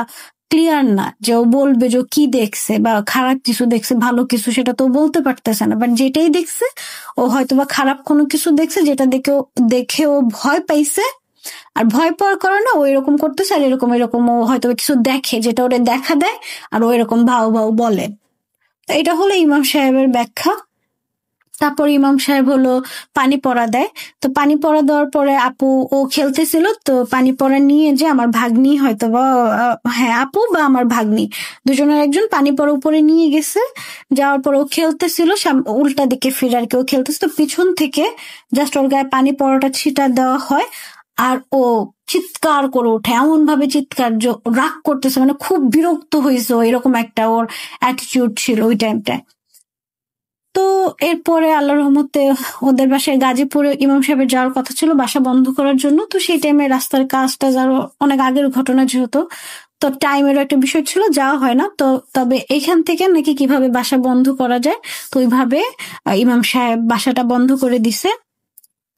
ক্লিয়ার না যে ও বলবে যে ও কি দেখছে, বা খারাপ কিছু দেখছে ভালো কিছু সেটা তো বলতে পারতেছে না, বাট যেটাই দেখছে ও হয়তো বা খারাপ কোনো কিছু দেখছে, যেটা দেখে ও ভয় পাইছে, আর ভয় পাওয়ার কারণে ও এরকম করতেছে, আর এরকম এরকম ও হয়তো কিছু দেখে যেটা ওরে দেখা দেয়, আর ও এরকম ভাও ভাও বলে। এটা হলো ইমাম সাহেবের ব্যাখ্যা। তারপর ইমাম সাহেব হলো পানি পড়া দেয়। তো পানি পড়া দেওয়ার পরে আপু, ও খেলতেছিল, তো পানি পড়া নিয়ে যে আমার ভাগ্নি হয়তো বা, হ্যাঁ আপু বা আমার ভাগ্নি, দুজনের একজন পানি পড়া উপরে নিয়ে গেছে। যাওয়ার পর ও খেলতেছিল, উল্টা দিকে ফিরে আর কি ও খেলতেছে। তো পিছন থেকে জাস্ট ওর গায়ে পানি পড়াটা ছিটা দেওয়া হয়, আর ও চিৎকার করে ওঠে, এমন ভাবে চিৎকার যে রাগ করতেছে, মানে খুব বিরক্ত হয়েছে, এরকম একটা ওর অ্যাটিটিউড ছিল ওই টাইমটায়। তো এরপরে আল্লাহর রহমতে ওদের বাসায় গাজীপুরে ইমাম সাহেবের যাওয়ার কথা ছিল বাসা বন্ধ করার জন্য। তো সেই টাইমে রাস্তার কাজটা আরো অনেক আগের ঘটনা যেহেতু, তো টাইমেরও একটা বিষয় ছিল, যাওয়া হয় না। তো তবে এখান থেকে নাকি কিভাবে বাসা বন্ধ করা যায়, তো ওইভাবে ইমাম সাহেব বাসাটা বন্ধ করে দিছে।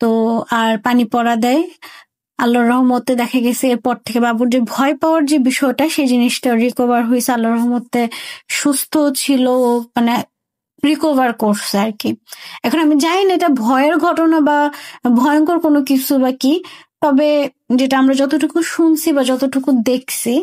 তো আর পানি পড়া দেয়। আল্লাহর রহমতে দেখা গেছে এরপর থেকে বাবুর যে ভয় পাওয়ার যে বিষয়টা, সেই জিনিসটা রিকভার হয়েছে, আল্লাহর রহমতে সুস্থ ছিল, মানে রিকভার করছে আর কি। এখন আমি জানি না এটা ভয়ের ঘটনা বা ভয়ঙ্কর কোনো কিছু বা কি, তবে যেটা আমরা যতটুকু শুনছি বা যতটুকু দেখছি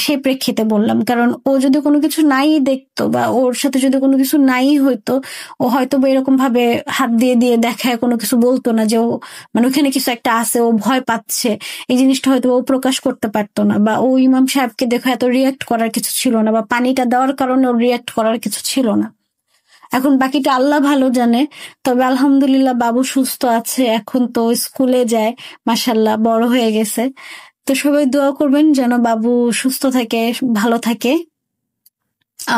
সেই প্রেক্ষিতে বললাম। কারণ ও যদি কোনো কিছু নাই দেখতো বা ওর সাথে যদি কোনো কিছু নাই হইতো, ও হয়তো বা এরকম ভাবে হাত দিয়ে দিয়ে দেখায় কোনো কিছু বলতো না যে ও, মানে ওখানে কিছু একটা আছে, ও ভয় পাচ্ছে, এই জিনিসটা হয়তো ও প্রকাশ করতে পারতো না, বা ও ইমাম সাহেবকে দেখে এত রিয়াক্ট করার কিছু ছিল না, বা পানিটা দেওয়ার কারণে ওর রিয়াক্ট করার কিছু ছিল না। এখন বাকিটা আল্লাহ ভালো জানে। তবে আলহামদুলিল্লাহ বাবু সুস্থ আছে, এখন তো স্কুলে যায়, মাশাআল্লাহ বড় হয়ে গেছে। তো সবাই দোয়া করবেন যেন বাবু সুস্থ থাকে, ভালো থাকে।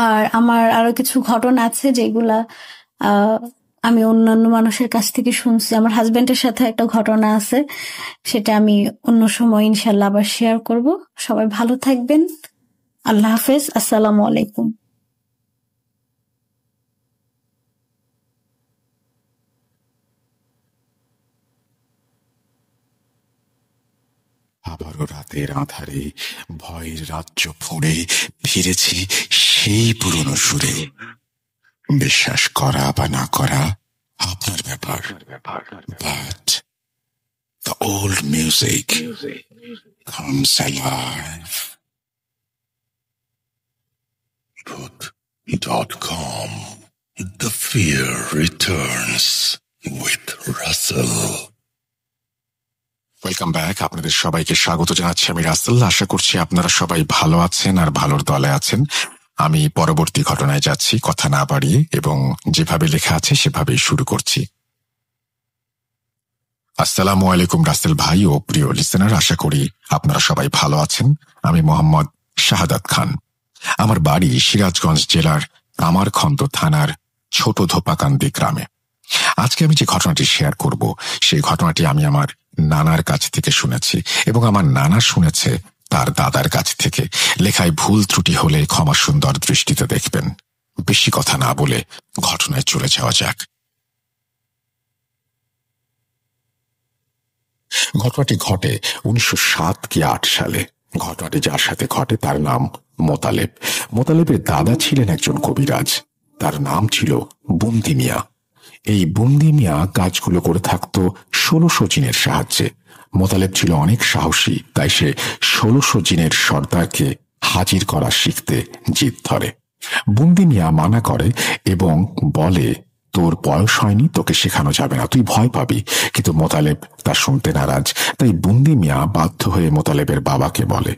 আর আমার আরো কিছু ঘটনা আছে যেগুলা আমি অন্যান্য মানুষের কাছ থেকে শুনছি। আমার হাজবেন্ডের সাথে একটা ঘটনা আছে, সেটা আমি অন্য সময় ইনশাল্লাহ আবার শেয়ার করব। সবাই ভালো থাকবেন। আল্লাহ হাফেজ, আসসালামু আলাইকুম। আবারও রাতের আঁধারে ভয়ের রাজ্য ফুঁড়ে ফিরেছি সেই পুরনো সুরে। বিশ্বাস করা বা না করা আপনার ব্যাপার, but the old music comes alive. Truth.com. The fear returns with Russell. Welcome back. আপনাদের সবাইকে স্বাগত জানাচ্ছি আমি রাসেল। আশা করছি আপনারা সবাই ভালো আছেন আর ভালোর দলে আছেন। আমি পরবর্তী ঘটনায় যাচ্ছি কথা না বাড়িয়ে, এবং যেভাবে লেখা আছে সেভাবেই শুরু করছি। আসসালামু আলাইকুম রাসেল ভাই ও প্রিয় লিসেনার, আশা করি আপনারা সবাই ভালো আছেন। আমি মোহাম্মদ শাহাদাত খান। আমার বাড়ি সিরাজগঞ্জ জেলার কামারখন্দ থানার ছোট ধোপাকান্দি গ্রামে। আজকে আমি যে ঘটনাটি শেয়ার করব সেই ঘটনাটি আমি আমার নানার কাছ থেকে শুনেছি, এবং আমার নানা শুনেছে তার দাদার কাছ থেকে। লেখায় ভুল ত্রুটি হলে ক্ষমা সুন্দর দৃষ্টিতে দেখবেন। বেশি কথা না বলে ঘটনায় চলে যাওয়া যাক। ঘটনাটি ঘটে 1907 কি 8 সালে। ঘটনাটি যার সাথে ঘটে তার নাম মোতালেব। মোতালেবের দাদা ছিলেন একজন কবিরাজ। তার নাম ছিল বন্দি মিয়া। এই বন্দি মিয়া কাজগুলো করে থাকত 1600 জিনের সাহায্যে। মোতালেব ছিল অনেক সাহসী, তাই সে 1600 জিনের সর্দারকে হাজির করা শিখতে জিদ ধরে। বন্দি মিয়া মানা করে এবং বলে, তোর বয়স হয়নি, তোকে শেখানো যাবে না, তুই ভয় পাবি। কিন্তু মোতালেব তা শুনতে নারাজ। তাই বন্দি মিয়া বাধ্য হয়ে মোতালেবের বাবাকে বলে,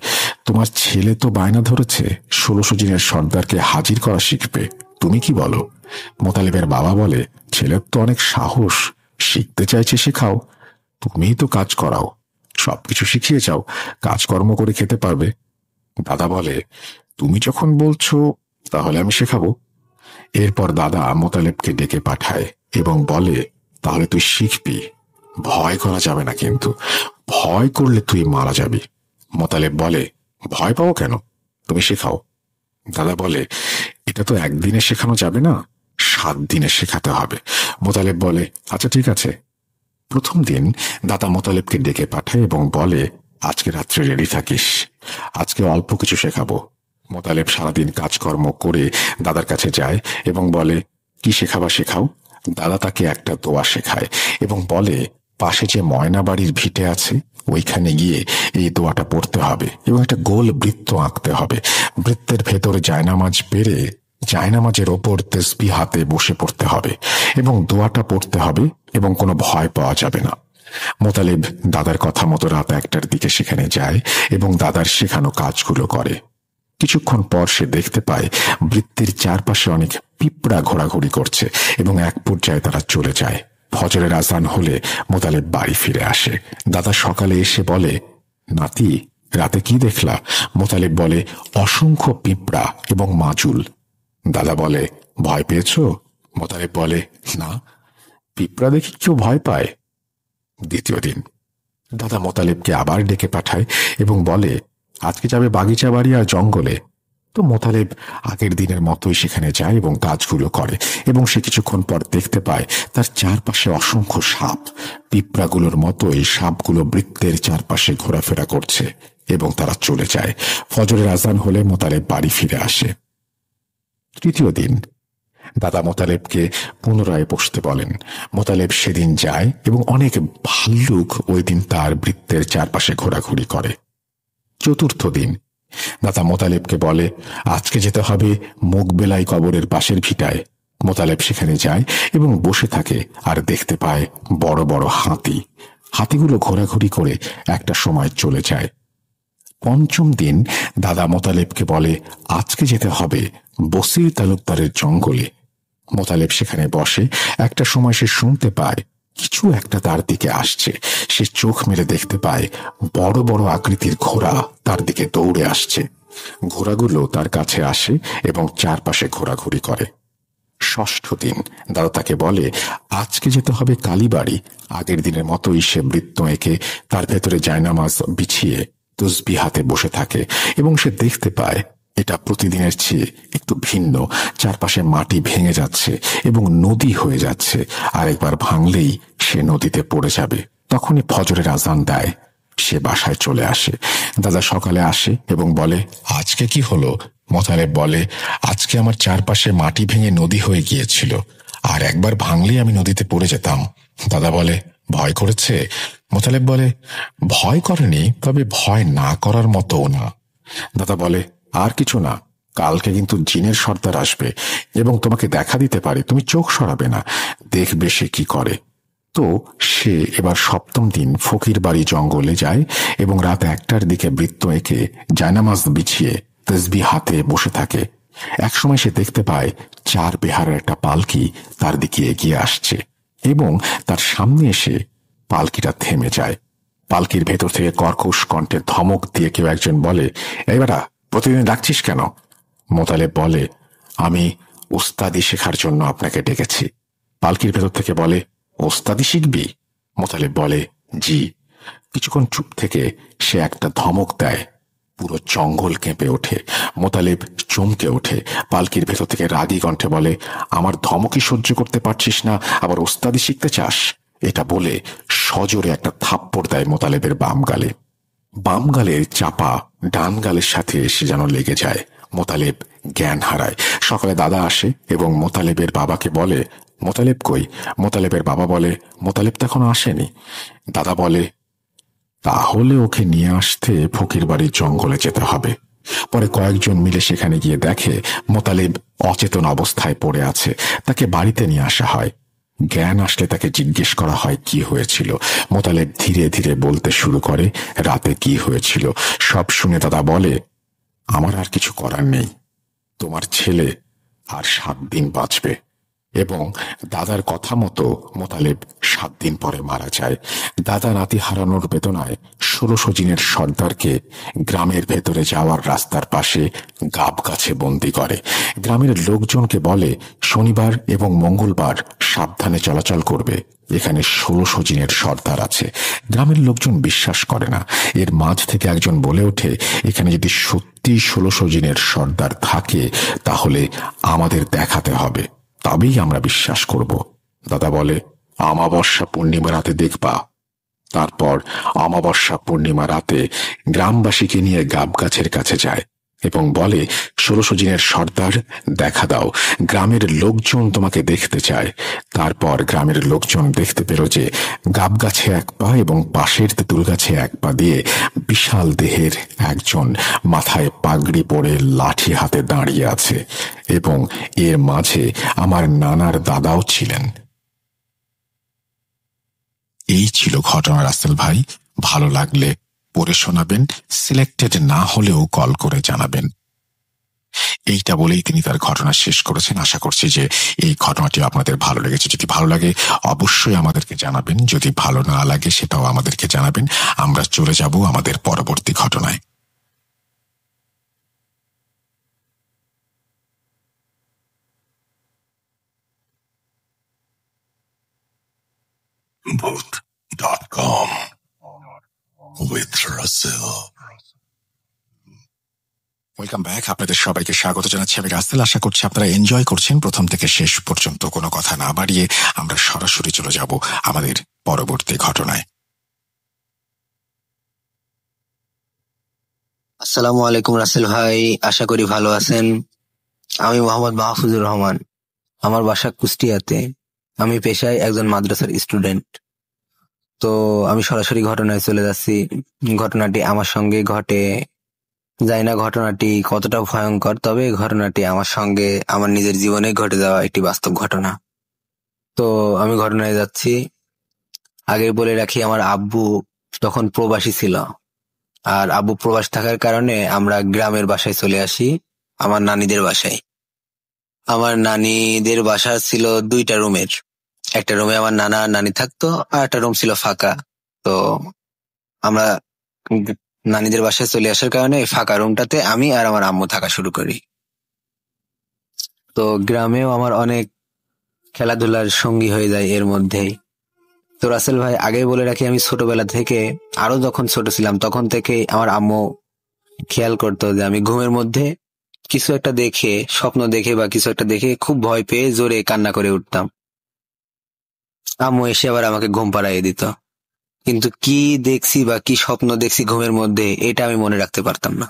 তোমার ছেলে তো বায়না ধরেছে 1600 জিনের সর্দারকে হাজির করা শিখবে, তুমি কি বলো? মোতালেবের বাবা বলে, ছেলের তো অনেক সাহস, শিখতে চাইছে, শেখাও। তুমিই তো কাজ করাও, সবকিছু শিখিয়ে যাও, কাজকর্ম করে খেতে পারবে। দাদা বলে, তুমি যখন বলছো তাহলে আমি শেখাবো। এরপর দাদা মোতালেবকে ডেকে পাঠায় এবং বলে, তাহলে তুই শিখবি, ভয় করা যাবে না, কিন্তু ভয় করলে তুই মারা যাবি। মোতালেব বলে, ভয় পাও কেন, তুমি শেখাও। দাদা বলে, এটা তো একদিনে শেখানো যাবে না, 7 দিনে শেখাতে হবে। মোতালেব বলে, আচ্ছা ঠিক আছে। প্রথম দিন দাদা মোতালেবকে ডেকে পাঠায় এবং বলে, আজকে রাত্রে রেডি থাকিস, আজকে অল্প কিছু শেখাবো। মোতালেব সারাদিন কাজকর্ম করে দাদার কাছে যায় এবং বলে, কি শেখাবা শেখাও। দাদা তাকে একটা দোয়া শেখায় এবং বলে, পাশে যে ময়না বাড়ির ভিটে আছে ওইখানে গিয়ে এই দোয়াটা পড়তে হবে এবং একটা গোল বৃত্ত আঁকতে হবে। বৃত্তের ভেতরে জায়নামাজ পেরে জায়নামাজের ওপর তাসবিহ হাতে বসে পড়তে হবে এবং দোয়াটা পড়তে হবে এবং কোনো ভয় পাওয়া যাবে না। মোতালেব দাদার কথা মতো রাত 1টার দিকে সেখানে যায় এবং দাদার শেখানো কাজগুলো করে। কিছুক্ষণ পর সে দেখতে পায় বৃত্তের চারপাশে অনেক পিঁপড়া ঘোরাঘুরি করছে এবং এক পর্যায়ে তারা চলে যায়। ফজরের আজান হলে মোতালেব বাড়ি ফিরে আসে। দাদা সকালে এসে বলে, নাতি রাতে কি দেখলা? মোতালেব বলে, অসংখ্য পিঁপড়া এবং মাজুল। দাদা বলে, ভয় পেয়েছ? মোতালেব বলে, না, পিঁপড়া দেখি কেউ ভয় পায়? দ্বিতীয় দিন দাদা মোতালেবকে আবার ডেকে পাঠায় এবং বলে, আজকে যাবে বাগিচা বাড়ি আর জঙ্গলে। তো মোতালেব আগের দিনের মতোই সেখানে যায় এবং কাজগুলো করে এবং সে কিছুক্ষণ পর দেখতে পায় তার চারপাশে অসংখ্য সাপ। পিঁপড়াগুলোর মতোই সাপগুলো বৃত্তের চারপাশে ঘোরাফেরা করছে এবং তারা চলে যায়। ফজরের আজান হলে মোতালেব বাড়ি ফিরে আসে। তৃতীয় দিন দাদা মোতালেবকে পুনরায় বসতে বলেন। মোতালেব সেদিন যায় এবং অনেক ভাল্লুক ওই দিন তার বৃত্তের চারপাশে ঘোরাঘুরি করে। চতুর্থ দিন দাদা মোতালেবকে বলে, আজকে যেতে হবে মুগবেলাই কবরের পাশের ভিটায়। মোতালেব সেখানে যায় এবং বসে থাকে আর দেখতে পায় বড় বড় হাতি। হাতিগুলো ঘোরাঘুরি করে একটা সময় চলে যায়। পঞ্চম দিন দাদা মোতালেবকে বলে, আজকে যেতে হবে বসির তালুকদারের জঙ্গলে। মোতালেব সেখানে বসে একটা সময় সে শুনতে পায় কিছু একটা তার দিকে আসছে। সে চোখ মেলে দেখতে পায় বড় বড় আকৃতির ঘোড়া তার দিকে দৌড়ে আসছে। ঘোড়াগুলো তার কাছে আসে এবং চারপাশে ঘোরাঘুরি করে। ষষ্ঠ দিন দাদা তাকে বলে, আজকে যেতে হবে কালীবাড়ি। আগের দিনের মতোই সে বৃত্ত এঁকে তার ভেতরে জায়নামাজ বিছিয়ে তাসবিহ হাতে বসে থাকে এবং সে দেখতে পায় এটা প্রতিদিনের চেয়ে একটু ভিন্ন। চারপাশে মাটি ভেঙে যাচ্ছে এবং নদী হয়ে যাচ্ছে, আর একবার ভাঙলেই সে নদীতে পড়ে যাবে। তখনই ফজরের আজান দেয়। সে বাসায় চলে আসে। দাদা সকালে আসে এবং বলে, আজকে কি হলো? মোতালেব বলে, আজকে আমার চারপাশে মাটি ভেঙে নদী হয়ে গিয়েছিল, আর একবার ভাঙলেই আমি নদীতে পড়ে যেতাম। দাদা বলে, ভয় করেছে? মোতালেব বলে, ভয় করেনি, তবে ভয় না করার মতোও না। দাদা বলে, আর কিছু না, কালকে কিন্তু জিনের সর্দার আসবে এবং তোমাকে দেখা দিতে পারে, তুমি চোখ সরাবে না, দেখবে সে কি করে। তো সে এবার 7ম দিন ফকির বাড়ি জঙ্গলে যায় এবং রাত 1টার দিকে বৃত্ত এঁকে জায়নামাজ বিছিয়ে তসবিহ হাতে বসে থাকে। একসময় সে দেখতে পায় 4 বেহারের একটা পালকি তার দিকে এগিয়ে আসছে এবং তার সামনে এসে পালকিটা থেমে যায়। পালকির ভেতর থেকে কর্কশ কণ্ঠে ধমক দিয়ে কেউ একজন বলে, এই বেটা, প্রতিদিন ডাকছিস কেন? মোতালেব বলে, আমি ওস্তাদি শেখার জন্য আপনাকে ডেকেছি। পালকির ভেতর থেকে বলে, ওস্তাদি শিখবি? মোতালেব বলে, জি। কিছুক্ষণ চুপ থেকে সে একটা ধমক দেয়। পুরো জঙ্গল কেঁপে ওঠে। মোতালেব চমকে ওঠে। পালকির ভেতর থেকে রাগী কণ্ঠে বলে, আমার ধমকই সহ্য করতে পারছিস না, আবার ওস্তাদি শিখতে চাস? এটা বলে সজোরে একটা থাপ্পড় দেয় মোতালেবের বাম গালে। বাম গালের চাপা ডান গালের সাথে এসে যেন লেগে যায়। মোতালেব জ্ঞান হারায়। সকালে দাদা আসে এবং মোতালেবের বাবাকে বলে, মোতালেব কই? মোতালেবের বাবা বলে, মোতালেব তো এখনো আসেনি। দাদা বলে, তাহলে ওকে নিয়ে আসতে ফকির বাড়ির জঙ্গলে যেতে হবে। পরে কয়েকজন মিলে সেখানে গিয়ে দেখে মোতালেব অচেতন অবস্থায় পড়ে আছে। তাকে বাড়িতে নিয়ে আসা হয়। জ্ঞান আসলে তাকে জিজ্ঞেস করা হয় কি হয়েছিল। মোতালেব ধীরে ধীরে বলতে শুরু করে রাতে কি হয়েছিল। সব শুনে দাদা বলে, আমার আর কিছু করার নেই, তোমার ছেলে আর 7 দিন বাঁচবে। এবং দাদার কথা মতো মোতালেব 7 দিন পরে মারা যায়। দাদা নাতি হারানোর বেদনায় 1600 জিনের সর্দারকে গ্রামের ভেতরে যাওয়ার রাস্তার পাশে গাব গাছে বন্দি করে। গ্রামের লোকজনকে বলে, শনিবার এবং মঙ্গলবার সাবধানে চলাচল করবে, এখানে 1600 জিনের সর্দার আছে। গ্রামের লোকজন বিশ্বাস করে না। এর মাঝ থেকে একজন বলে ওঠে, এখানে যদি সত্যি 1600 জিনের সর্দার থাকে তাহলে আমাদের দেখাতে হবে, তবেই আমরা বিশ্বাস করব। দাদা বলে, অমাবস্যা পূর্ণিমা রাতে দেখবা। তারপর অমাবস্যা পূর্ণিমা রাতে গ্রামবাসীকে নিয়ে গাব গাছের কাছে যায় এবং বলে, 1600 জিনের সর্দার দেখা দাও, গ্রামের লোকজন তোমাকে দেখতে চায়। তারপর গ্রামের লোকজন দেখতে পেল যে গাব গাছে 1 পা এবং পাশের তেঁতুল গাছে 1 পা দিয়ে বিশাল দেহের একজন মাথায় পাগড়ি পরে লাঠি হাতে দাঁড়িয়ে আছে এবং এর মাঝে আমার নানার দাদাও ছিলেন। এই ছিল ঘটনা রাসেল ভাই। ভালো লাগলে পড়ে শোনাবেন, সিলেক্টেড না হলেও কল করে জানাবেন। এইটা বলেই তিনি তার ঘটনা শেষ করেছেন। আশা করছি যে এই ঘটনাটি আপনাদের ভালো লেগেছে। যদি ভালো লাগে অবশ্যই আমাদেরকে জানাবেন, যদি ভালো না লাগে সেটাও আমাদেরকে জানাবেন। আমরা চলে যাব আমাদের পরবর্তী ঘটনায়। Booth.com with Russell. Welcome back. আপনাদের সবাইকে স্বাগত জানাচ্ছি, আমি রাসেল। আশা করছি আপনারা এনজয় করছেন প্রথম থেকে শেষ পর্যন্ত। কোনো কথা না বাড়িয়ে আমরা সরাসরি চলে যাব আমাদের পরবর্তী ঘটনায়। আসসালামু আলাইকুম রাসেল ভাই, আশা করি ভালো আছেন। আমি মোহাম্মদ মাহফুজুর রহমান, আমার বাসা কুষ্টিয়াতে। আমি পেশায় একজন মাদ্রাসার স্টুডেন্ট। তো আমি সরাসরি ঘটনায় চলে যাচ্ছি। ঘটনাটি আমার সঙ্গে ঘটে যায় না। ঘটনাটি কতটা ভয়ঙ্কর, তবে ঘটনাটি আমার সঙ্গে আমার নিজের জীবনে ঘটে যাওয়া একটি বাস্তব ঘটনা। তো আমি ঘটনায় যাচ্ছি। আগে বলে রাখি, আমার আব্বু তখন প্রবাসী ছিল, আর আব্বু প্রবাস থাকার কারণে আমরা গ্রামের বাসায় চলে আসি, আমার নানিদের বাসায়। আমার নানিদের বাসা ছিল 2টা রুমের। একটা রুমে আমার নানা নানি থাকতো, আর একটা রুম ছিল ফাঁকা। তো আমরা নানিদের বাসায় চলে আসার কারণে ফাঁকা রুমটাতে আমি আর আমার আম্মু থাকা শুরু করি। তো গ্রামেও আমার অনেক খেলাধুলার সঙ্গী হয়ে যায় এর মধ্যেই। তো রাসেল ভাই, আগে বলে রাখি, আমি ছোটবেলা থেকে, আরো যখন ছোট ছিলাম তখন থেকে আমার আম্মু খেয়াল করতো যে আমি ঘুমের মধ্যে কিছু একটা দেখে, স্বপ্ন দেখে বা কিছু একটা দেখে খুব ভয় পেয়ে জোরে কান্না করে উঠতাম। আম্মু এসে আবার আমাকে ঘুম পাড়াইয়ে দিত, কিন্তু কি দেখছি বা কি স্বপ্ন দেখছি ঘুমের মধ্যে এটা আমি মনে রাখতে পারতাম না।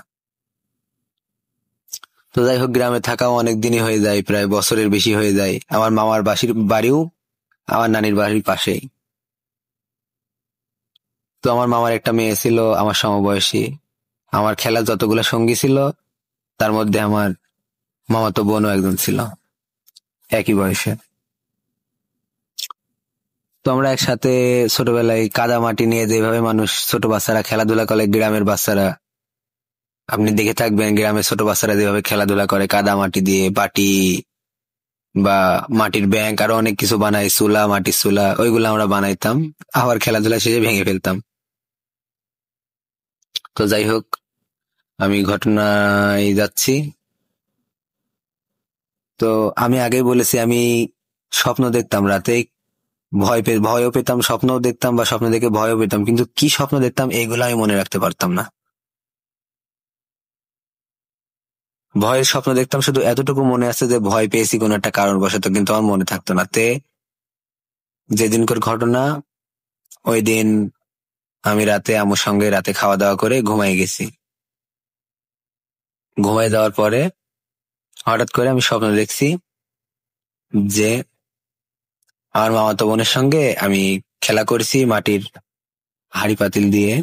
তো যাই হোক, গ্রামে থাকাও অনেক দিনই হয়ে যায়, প্রায় বছরের বেশি হয়ে যায়। আমার মামার বাড়িও আমার নানির বাড়ির পাশেই। তো আমার মামার একটা মেয়ে ছিল আমার সমবয়সী। আমার খেলার যতগুলো সঙ্গী ছিল তার মধ্যে আমার মামাতো বোনও একজন ছিল একই বয়সে। তো আমরা একসাথে ছোটবেলায় কাদা মাটি নিয়ে যেভাবে মানুষ ছোট বাচ্চারা খেলাধুলা করে, গ্রামের বাচ্চারা আপনি দেখে থাকবেন, গ্রামের ছোট বাচ্চারা যেভাবে খেলাধুলা করে কাদা মাটি দিয়ে, বাটি বা মাটির ব্যাংক আরো অনেক কিছু বানাই, চুলা, মাটির চুলা, ওইগুলো আমরা বানাইতাম, আবার খেলাধুলা শেষে ভেঙে ফেলতাম। তো যাই হোক, আমি ঘটনায় যাচ্ছি। তো আমি আগেই বলেছি আমি স্বপ্ন দেখতাম রাতে, ভয়ও পেতাম, স্বপ্নও দেখতাম বা স্বপ্ন দেখে ভয়ও পেতাম, কিন্তু কি স্বপ্ন দেখতাম এইগুলো আমি মনে রাখতে পারতাম না। ভয়ের স্বপ্ন দেখতাম শুধু এতটুকু মনে আছে যে ভয় পেয়েছি কোন একটা কারণবশত, কিন্তু আমার মনে থাকতো না। যেদিনকার ঘটনা, ওই দিন আমি রাতে আমার সঙ্গে রাতে খাওয়া দাওয়া করে ঘুমাই গেছি। ঘুমাই যাওয়ার পরে হঠাৎ করে আমি স্বপ্ন দেখছি যে আমার মামাতো বোনের সঙ্গে আমি খেলা করছি মাটির হাঁড়ি পাতিল দিয়ে।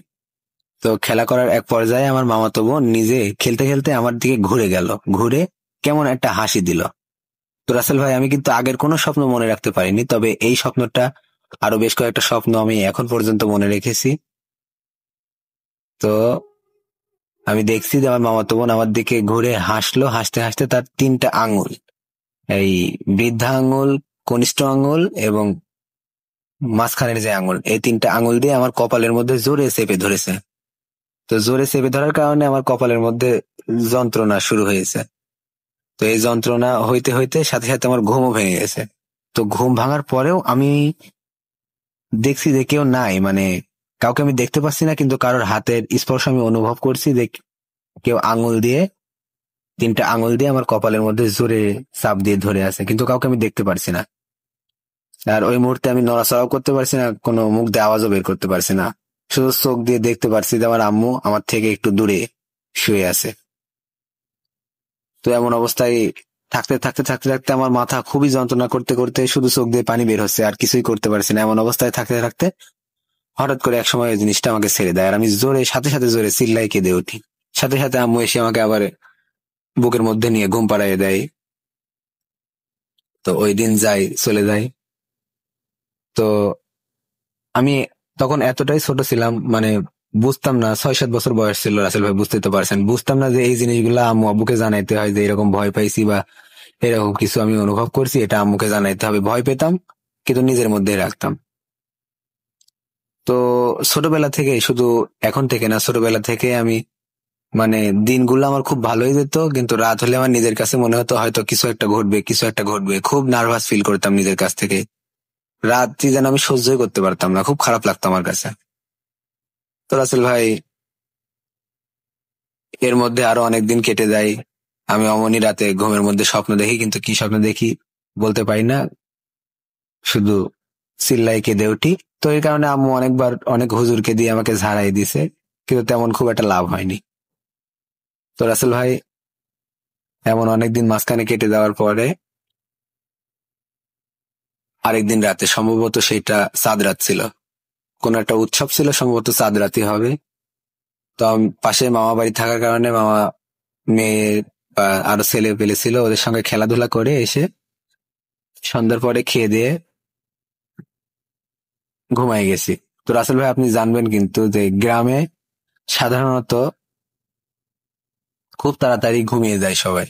তো খেলা করার এক পর্যায়ে আমার মামাতো বোন নিজে খেলতে খেলতে আমার দিকে ঘুরে গেল, ঘুরে কেমন একটা হাসি দিল। তো রাসেল ভাই, আমি কিন্তু আগের কোনো স্বপ্ন মনে রাখতে পারিনি, তবে এই স্বপ্নটা আরো বেশ কয়েকটা স্বপ্ন আমি এখন পর্যন্ত মনে রেখেছি। তো আমি দেখছি যে আমার মামাতো বোন আমার দিকে ঘুরে হাসলো, হাসতে হাসতে তার 3টা আঙুল, এই বৃদ্ধা আঙুল, কনিষ্ঠ আঙুল এবং মাঝখানের যে আঙুল, এই 3টা আঙুল দিয়ে আমার কপালের মধ্যে জোরে চেপে ধরেছে। তো জোরে চেপে ধরার কারণে আমার কপালের মধ্যে যন্ত্রণা শুরু হয়েছে। তো এই যন্ত্রণা হইতে হইতে সাথে সাথে আমার ঘুমও ভেঙে গেছে। তো ঘুম ভাঙার পরেও আমি দেখছি যে কেউ নাই, মানে কাউকে আমি দেখতে পাচ্ছি না, কিন্তু কারোর হাতের স্পর্শ আমি অনুভব করছি যে কেউ 3টা আঙুল দিয়ে আমার কপালের মধ্যে জোরে চাপ দিয়ে ধরে আছে, কিন্তু কাউকে আমি দেখতে পারছি না। আর ওই মুহূর্তে আমি নড়াচড়াও করতে পারছি না, কোনো মুখ দিয়ে আওয়াজও বের করতে পারছি না, শুধু চোখ দিয়ে দেখতে পারছি যে আমার আম্মু আমার থেকে একটু দূরে শুয়ে আছে। তো এমন অবস্থায় থাকতে থাকতে থাকতে থাকতে আমার মাথা খুবই যন্ত্রণা করতে করতে শুধু চোখ দিয়ে পানি বের হচ্ছে, আর কিছুই করতে পারছি না। এমন অবস্থায় থাকতে থাকতে হঠাৎ করে এক সময় ওই জিনিসটা আমাকে ছেড়ে দেয়, আর আমি সাথে সাথে জোরে চিল্লাই কেঁদে উঠি। সাথে সাথে আম্মু এসে আমাকে আবার বুকের মধ্যে নিয়ে ঘুম পাড়াইয়ে দেয়। তো ওই দিন চলে যায়। তো আমি তখন এতটাই ছোট ছিলাম, মানে বুঝতাম না, 6-7 বছর বয়স ছিল রাসেল ভাই, বুঝতে তো পারছেন, বুঝতাম না যে এই জিনিসগুলা আম্মু আব্বুকে জানাইতে হয় যে এরকম ভয় পাইছি বা এরকম কিছু আমি অনুভব করছি, এটা আম্মুকে জানাইতে হবে। ভয় পেতাম কিন্তু নিজের মধ্যে রাখতাম। তো ছোটবেলা থেকে, শুধু এখন থেকে না, ছোটবেলা থেকে আমি, মানে দিনগুলো আমার খুব ভালোই যেত, কিন্তু রাত হলে আমার নিজের কাছে মনে হতো হয়তো কিছু একটা ঘটবে, কিছু একটা ঘটবে। খুব নার্ভাস ফিল করতাম নিজের কাছ থেকে। রাত্রি যেন আমি সহ্যই করতে পারতাম না, খুব খারাপ লাগতো আমার কাছে। তো রাসেল ভাই, এর মধ্যে আরো অনেকদিন কেটে যায়। আমি অমনি রাতে ঘুমের মধ্যে স্বপ্ন দেখি, কিন্তু কি স্বপ্ন দেখি বলতে পারি না, শুধু চিল্লাই কেঁদে উঠি। তো এই কারণে আম্মু অনেকবার অনেক হুজুরকে দিয়ে আমাকে ঝাড়াই দিছে, কিন্তু তেমন খুব একটা লাভ হয়নি। তো রাসেল ভাই, এমন অনেকদিন মাঝখানে কেটে যাওয়ার পরে আরেকদিন রাতে, সম্ভবত সেটা চাঁদ রাত ছিল, কোন একটা উৎসব ছিল, সম্ভবত চাঁদ রাতই হবে। তো পাশে মামা বাড়ি থাকার কারণে মামা মেয়ে বা আরো ছেলে পেলে ছিল, ওদের সঙ্গে খেলাধুলা করে এসে সন্ধ্যার পরে খেয়ে দিয়ে ঘুমাই গেছি। তো রাসেল ভাই, আপনি জানবেন কিন্তু যে গ্রামে সাধারণত খুব তাড়াতাড়ি ঘুমিয়ে যায় সবাই।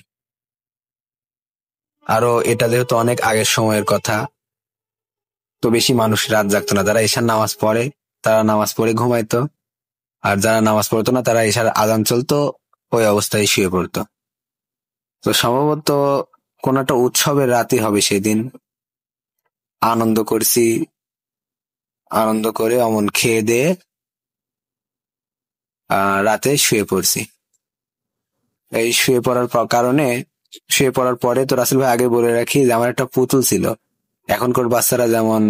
আরো এটা যেহেতু অনেক আগের সময়ের কথা, তো বেশি মানুষ রাত জাগতো না। যারা এশার নামাজ পড়ে তারা নামাজ পড়ে ঘুমাইতো, আর যারা নামাজ পড়তো না তারা এশার আজান চলতো ওই অবস্থায় শুয়ে পড়তো। তো সম্ভবত কোন একটা উৎসবের রাতই হবে সেদিন। আনন্দ করছি, আনন্দ করে অমন খেয়ে দিয়ে রাতে শুয়ে পড়ছি। এই শুয়ে পড়ার পরে তো রাসেল ভাই আগে বলে রাখি যে আমার একটা পুতুল ছিল। এখনকার বাচ্চারা যেমন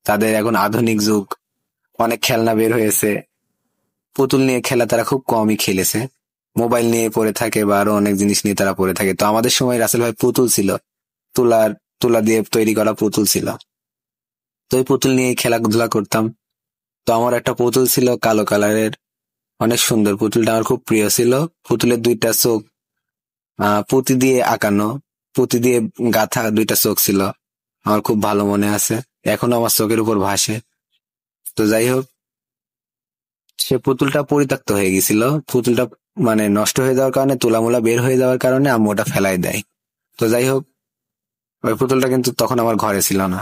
তাদের এখন আধুনিক যুগ, অনেক খেলনা বের হয়েছে, পুতুল নিয়ে খেলা তারা খুব কমই খেলেছে, মোবাইল নিয়ে পড়ে থাকে বা আরো অনেক জিনিস নিয়ে তারা পড়ে থাকে। তো আমাদের সময় রাসেল ভাই পুতুল ছিল, তুলা দিয়ে তৈরি করা পুতুল ছিল। তো ওই পুতুল নিয়ে খেলাধুলা করতাম। তো আমার একটা পুতুল ছিল কালো কালারের, অনেক সুন্দর। পুতুলটা আমার খুব প্রিয় ছিল। পুতুলের দুইটা চোখ পুঁতি দিয়ে আঁকানো, পুঁতি দিয়ে গাঁথা দুইটা চোখ ছিল, আমার খুব ভালো মনে আছে, এখনো আমার চোখের উপর ভাসে। তো যাই হোক, সে পুতুলটা পরিত্যক্ত হয়ে গেছিল। পুতুলটা মানে নষ্ট হয়ে যাওয়ার কারণে, তুলামুলা বের হয়ে যাওয়ার কারণে আম্মু ওটা ফেলাই দেয়। তো যাই হোক, ওই পুতুলটা কিন্তু তখন আমার ঘরে ছিল না।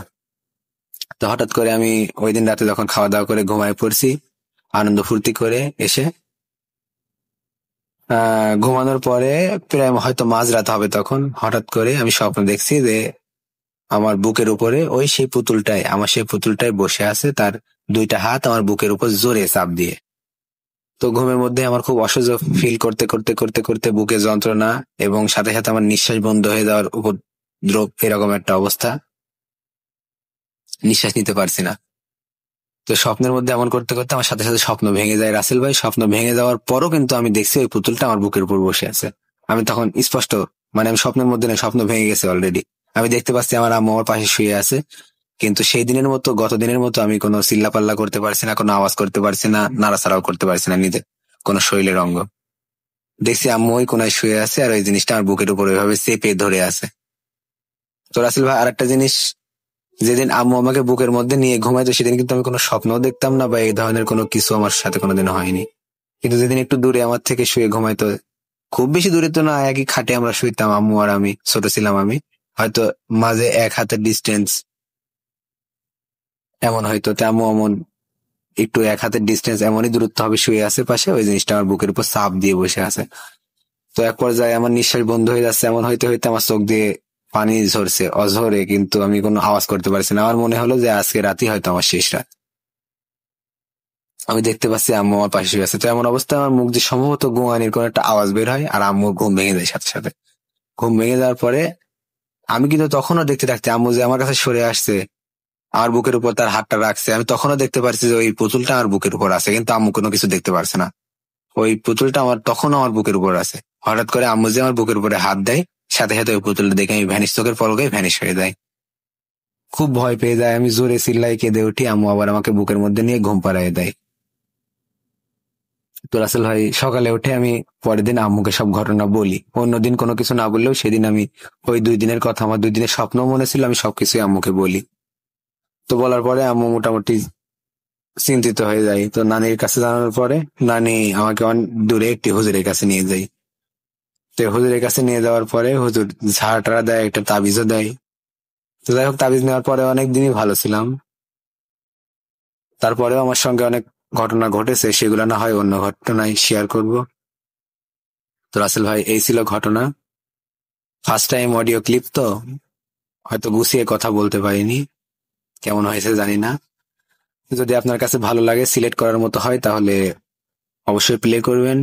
তো হঠাৎ করে আমি ওই দিন রাতে যখন খাওয়া দাওয়া করে ঘুমায় পড়ছি, আনন্দ ফুর্তি করে এসে ঘুমানোর পরে প্রায় হয়তো মাঝরাত হবে, তখন হঠাৎ করে আমি স্বপ্ন দেখছি যে আমার বুকের উপরে সেই পুতুলটাই বসে আছে, তার দুইটা হাত আমার বুকের উপর জোরে চাপ দিয়ে। তো ঘুমের মধ্যে আমার খুব অসহ্য ফিল করতে করতে করতে করতে বুকে যন্ত্রণা এবং সাথে সাথে আমার নিঃশ্বাস বন্ধ হয়ে যাওয়ার উপদ্রব, এরকম একটা অবস্থা, নিঃশ্বাস নিতে পারছি না। তো স্বপ্নের মধ্যে এমন করতে করতে আমার সাথে সাথে স্বপ্ন ভেঙে যায় রাসেল ভাই। স্বপ্ন ভেঙে যাওয়ার পরও কিন্তু আমি দেখছি ওই পুতুলটা আমার বুকের উপর বসে আছে। আমি তখন স্পষ্ট, মানে আমি স্বপ্নের মধ্যে না, স্বপ্ন ভেঙে গেছে অলরেডি, আমি দেখতে পাচ্ছি আমার আম্মু আমার পাশে শুয়ে আছে। কিন্তু সেই দিনের মতো, গত দিনের মতো আমি কোনো চিল্লাপাল্লা করতে পারছি না, কোনো আওয়াজ করতে পারছি না, নাড়াচাড়াও করতে পারছি না নিজে কোনো শরীরের অঙ্গ। দেখছি আম্মু ওই কোনায় শুয়ে আছে আর ওই জিনিসটা আমার বুকের উপর ওইভাবে চেপে ধরে আছে। তো রাসেল ভাই, আরেকটা জিনিস, যেদিন আম্মু আমাকে বুকের মধ্যে নিয়ে ঘুমাইতো সেদিন কিন্তু আমি কোনো স্বপ্নও দেখতাম না বা এই ধরনের কোনো কিছু আমার সাথে কোনোদিন হয়নি। কিন্তু যেদিন একটু দূরে আমার থেকে শুয়ে ঘুমাইতো, খুব বেশি দূরে তো না, একই খাটে আমরা শুইতাম আম্মু আর আমি, ছোট ছিলাম আমি, হয়তো মাঝে 1 হাতের ডিস্টেন্স এমন হয়তো, আম্মু এমন একটু 1 হাতের ডিস্টেন্স এমনই দূরত্ব হবে শুয়ে আছে পাশে, ওই জিনিসটা আমার বুকের উপর চাপ দিয়ে বসে আছে। তো এক পর্যায়ে আমার নিঃশ্বাস বন্ধ হয়ে যাচ্ছে, এমন হইতে হইতে আমার চোখ দিয়ে পানি ঝরছে অঝরে, কিন্তু আমি কোনো আওয়াজ করতে পারছি না। আমার মনে হলো যে আজকে রাতই হয়তো আমার শেষ রাত। আমি দেখতে পাচ্ছি আম্মু আমার পাশে শুয়ে আছে। তো এমন অবস্থায় আমার মুখ দিয়ে সম্ভবত ঘুমানির কোনো একটা আওয়াজ বের হয় আর আম্মু ঘুম ভেঙে যায় সাথে সাথে। ঘুম ভেঙে যাওয়ার পরে আমি কিন্তু তখনও দেখতে থাকছি আম্মু যে আমার কাছে সরে আসছে, আমার বুকের উপর তার হাতটা রাখছে। আমি তখনও দেখতে পারছি যে ওই পুতুলটা আমার বুকের উপর আছে, কিন্তু আম্মু কোনো কিছু দেখতে পারছে না। ওই পুতুলটা তখনও আমার বুকের উপর আছে। হঠাৎ করে আম্মু যে আমার বুকের উপরে হাত দেয়, সাথে সাথে ওই পুতুলটা দেখে আমি চোখের পলকে ভ্যানিশ হয়ে যায়। খুব ভয় পেয়ে যায়, আমি জোরে চিল্লাই কেঁদে উঠি, আম্মু আবার আমাকে বুকের মধ্যে নিয়ে ঘুম পাড়িয়ে দেয়। তো রাসেল ভাই, সকালে উঠে আমি পরের দিন আম্মুকে সব ঘটনা বলি। অন্যদিন কোনো কিছু না বললেও সেদিন আমি ওই 2 দিনের কথা, আমার 2 দিনের স্বপ্ন মনে ছিল, আমি সবকিছুই আম্মুকে বলি। তো বলার পরে আম্মু মোটামুটি চিন্তিত হয়ে যায়। তো নানির কাছে জানানোর পরে নানি আমাকে অনেক দূরে একটি হুজুরের কাছে নিয়ে যায়। তো হুজুরের কাছে নিয়ে যাওয়ার পরে হুজুর ঝাড় টাড়া দেয়, একটা তাবিজও দেয়। তো যাই হোক, তাবিজ নেওয়ার পরে অনেকদিনই ভালো ছিলাম। তারপরেও আমার সঙ্গে অনেক ঘটনা ঘটেছে, সেগুলো না হয় অন্য ঘটনায় শেয়ার করব। তো রাসেল ভাই, এই ছিল ঘটনা। ফার্স্ট টাইম অডিও ক্লিপ, তো হয়তো গুছিয়ে কথা বলতে পারিনি, কেমন হয়েছে জানি না। যদি আপনার কাছে ভালো লাগে, সিলেক্ট করার মতো হয়, তাহলে অবশ্যই প্লে করবেন।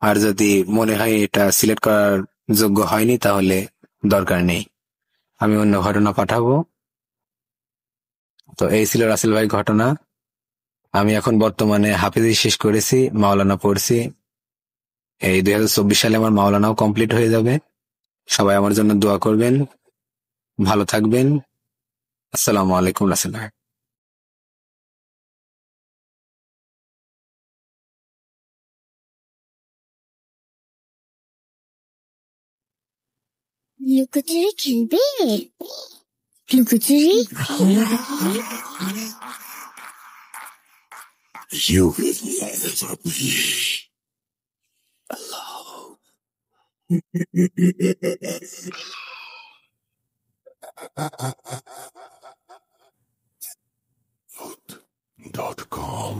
আর যদি মনে হয় এটা সিলেক্ট করার যোগ্য হয়নি, তাহলে দরকার নেই, আমি অন্য ঘটনা পাঠাবো। তো এই ছিল রাসেল ভাই ঘটনা। আমি এখন বর্তমানে হাফেজি শেষ করেছি, মাওলানা পড়ছি। এই 2024 সালে আমার মাওলানাও কমপ্লিট হয়ে যাবে। সবাই আমার জন্য দোয়া করবেন, ভালো থাকবেন। আসসালামু আলাইকুম রাসেল ভাই। লুকোচুরি খেলবে? লুকোচুরি? You will never be alone. Food.com.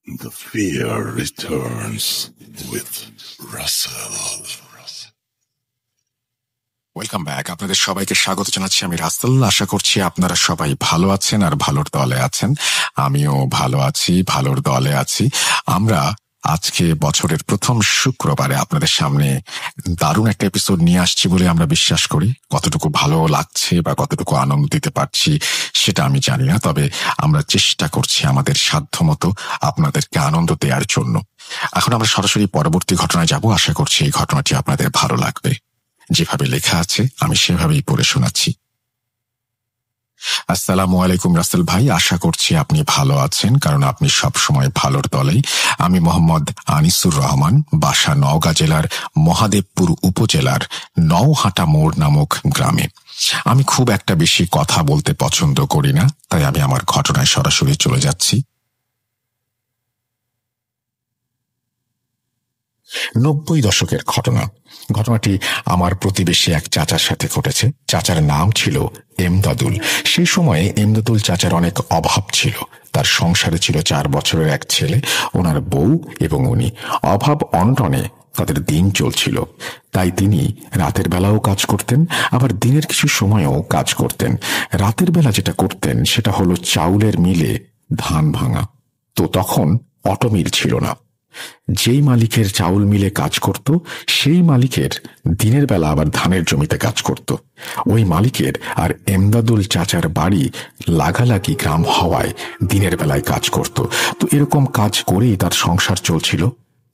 The fear returns with Russell. Welcome back. আপনাদের সবাইকে স্বাগত জানাচ্ছি, আমি রাসেল। আশা করছি আপনারা সবাই ভালো আছেন আর ভালোর দলে আছেন। আমিও ভালো আছি, ভালোর দলে আছি। আমরা আজকে বছরের প্রথম শুক্রবারে আপনাদের সামনে দারুণ একটা এপিসোড নিয়ে আসছি বলে আমরা বিশ্বাস করি। কতটুকু ভালো লাগছে বা কতটুকু আনন্দ দিতে পারছি সেটা আমি জানি না, তবে আমরা চেষ্টা করছি আমাদের সাধ্যমতো আপনাদেরকে আনন্দ দেওয়ার জন্য। এখন আমরা সরাসরি পরবর্তী ঘটনায় যাব। আশা করছি এই ঘটনাটি আপনাদের ভালো লাগবে। যেভাবে লেখা আছে আমি সেভাবেই পড়ে শোনাচ্ছি। আসসালামু আলাইকুম রাসেল ভাই, আশা করছি আপনি ভালো আছেন, কারণ আপনি সবসময় ভালোর দলেই। আমি মোহাম্মদ আনিসুর রহমান, বাসা নওগাঁ জেলার মহাদেবপুর উপজেলার নওহাটা মোড় নামক গ্রামে। আমি খুব একটা বেশি কথা বলতে পছন্দ করি না, তাই আমি আমার ঘটনায় সরাসরি চলে যাচ্ছি। 90 দশকের ঘটনা। ঘটনাটি আমার প্রতিবেশী এক চাচার সাথে ঘটেছে। চাচার নাম ছিল এমদাদুল। সেই সময়ে এমদাদুল চাচার অনেক অভাব ছিল। তার সংসারে ছিল 4 বছরের এক ছেলে, ওনার বউ এবং উনি। অভাব অনটনে তাদের দিন চলছিল। তাই তিনি রাতের বেলাও কাজ করতেন, আবার দিনের কিছু সময়েও কাজ করতেন। রাতের বেলা যেটা করতেন সেটা হলো চাউলের মিলে ধান ভাঙা। তো তখন অটো মিল ছিল না। যেই মালিকের চাউল মিলে কাজ করত সেই মালিকের দিনের বেলা আবার ধানের জমিতে কাজ করত। ওই মালিকের আর এমদাদুল চাচার বাড়ি লাগালাগি গ্রাম হওয়ায় দিনের বেলায় কাজ করত। তো এরকম কাজ করেই তার সংসার চলছিল।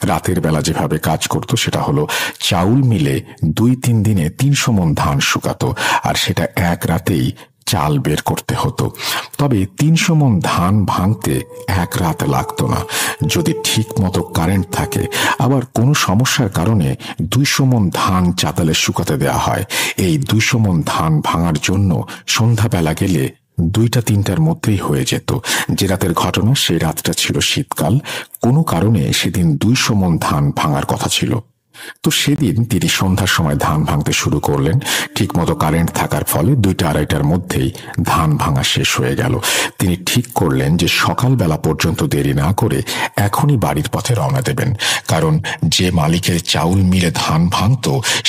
রাতের বেলা যেভাবে কাজ করত সেটা হলো চাউল মিলে 2-3 দিনে 300 মণ ধান শুকাতো, আর সেটা এক রাতেই চাল বের করতে হতো। তবে 300 মণ ধান ভাঙতে এক রাত লাগতো না, যদি ঠিক মতো কারেন্ট থাকে। আবার কোনো সমস্যার কারণে 200 মণ ধান চাতালে শুকাতে দেয়া হয়। এই 200 মণ ধান ভাঙার জন্য সন্ধ্যাবেলা গেলে 2টা-3টার মধ্যেই হয়ে যেত। যে রাতের ঘটনা সেই রাতটা ছিল শীতকাল। কোনো কারণে সেদিন 200 মণ ধান ভাঙার কথা ছিল। তো সেদিন তিনি সন্ধ্যার সময় ধান ভাঙতে শুরু করলেন। ঠিক মতো কারেন্ট থাকার ফলে 2টা-2:30টার মধ্যেই ধান ভাঙা শেষ হয়ে গেল। তিনি ঠিক করলেন যে সকালবেলা পর্যন্ত দেরি না করে এখনই বাড়ির পথে রওনা দেবেন, কারণ যে মালিকের চাউল মিলে ধান ভাঙত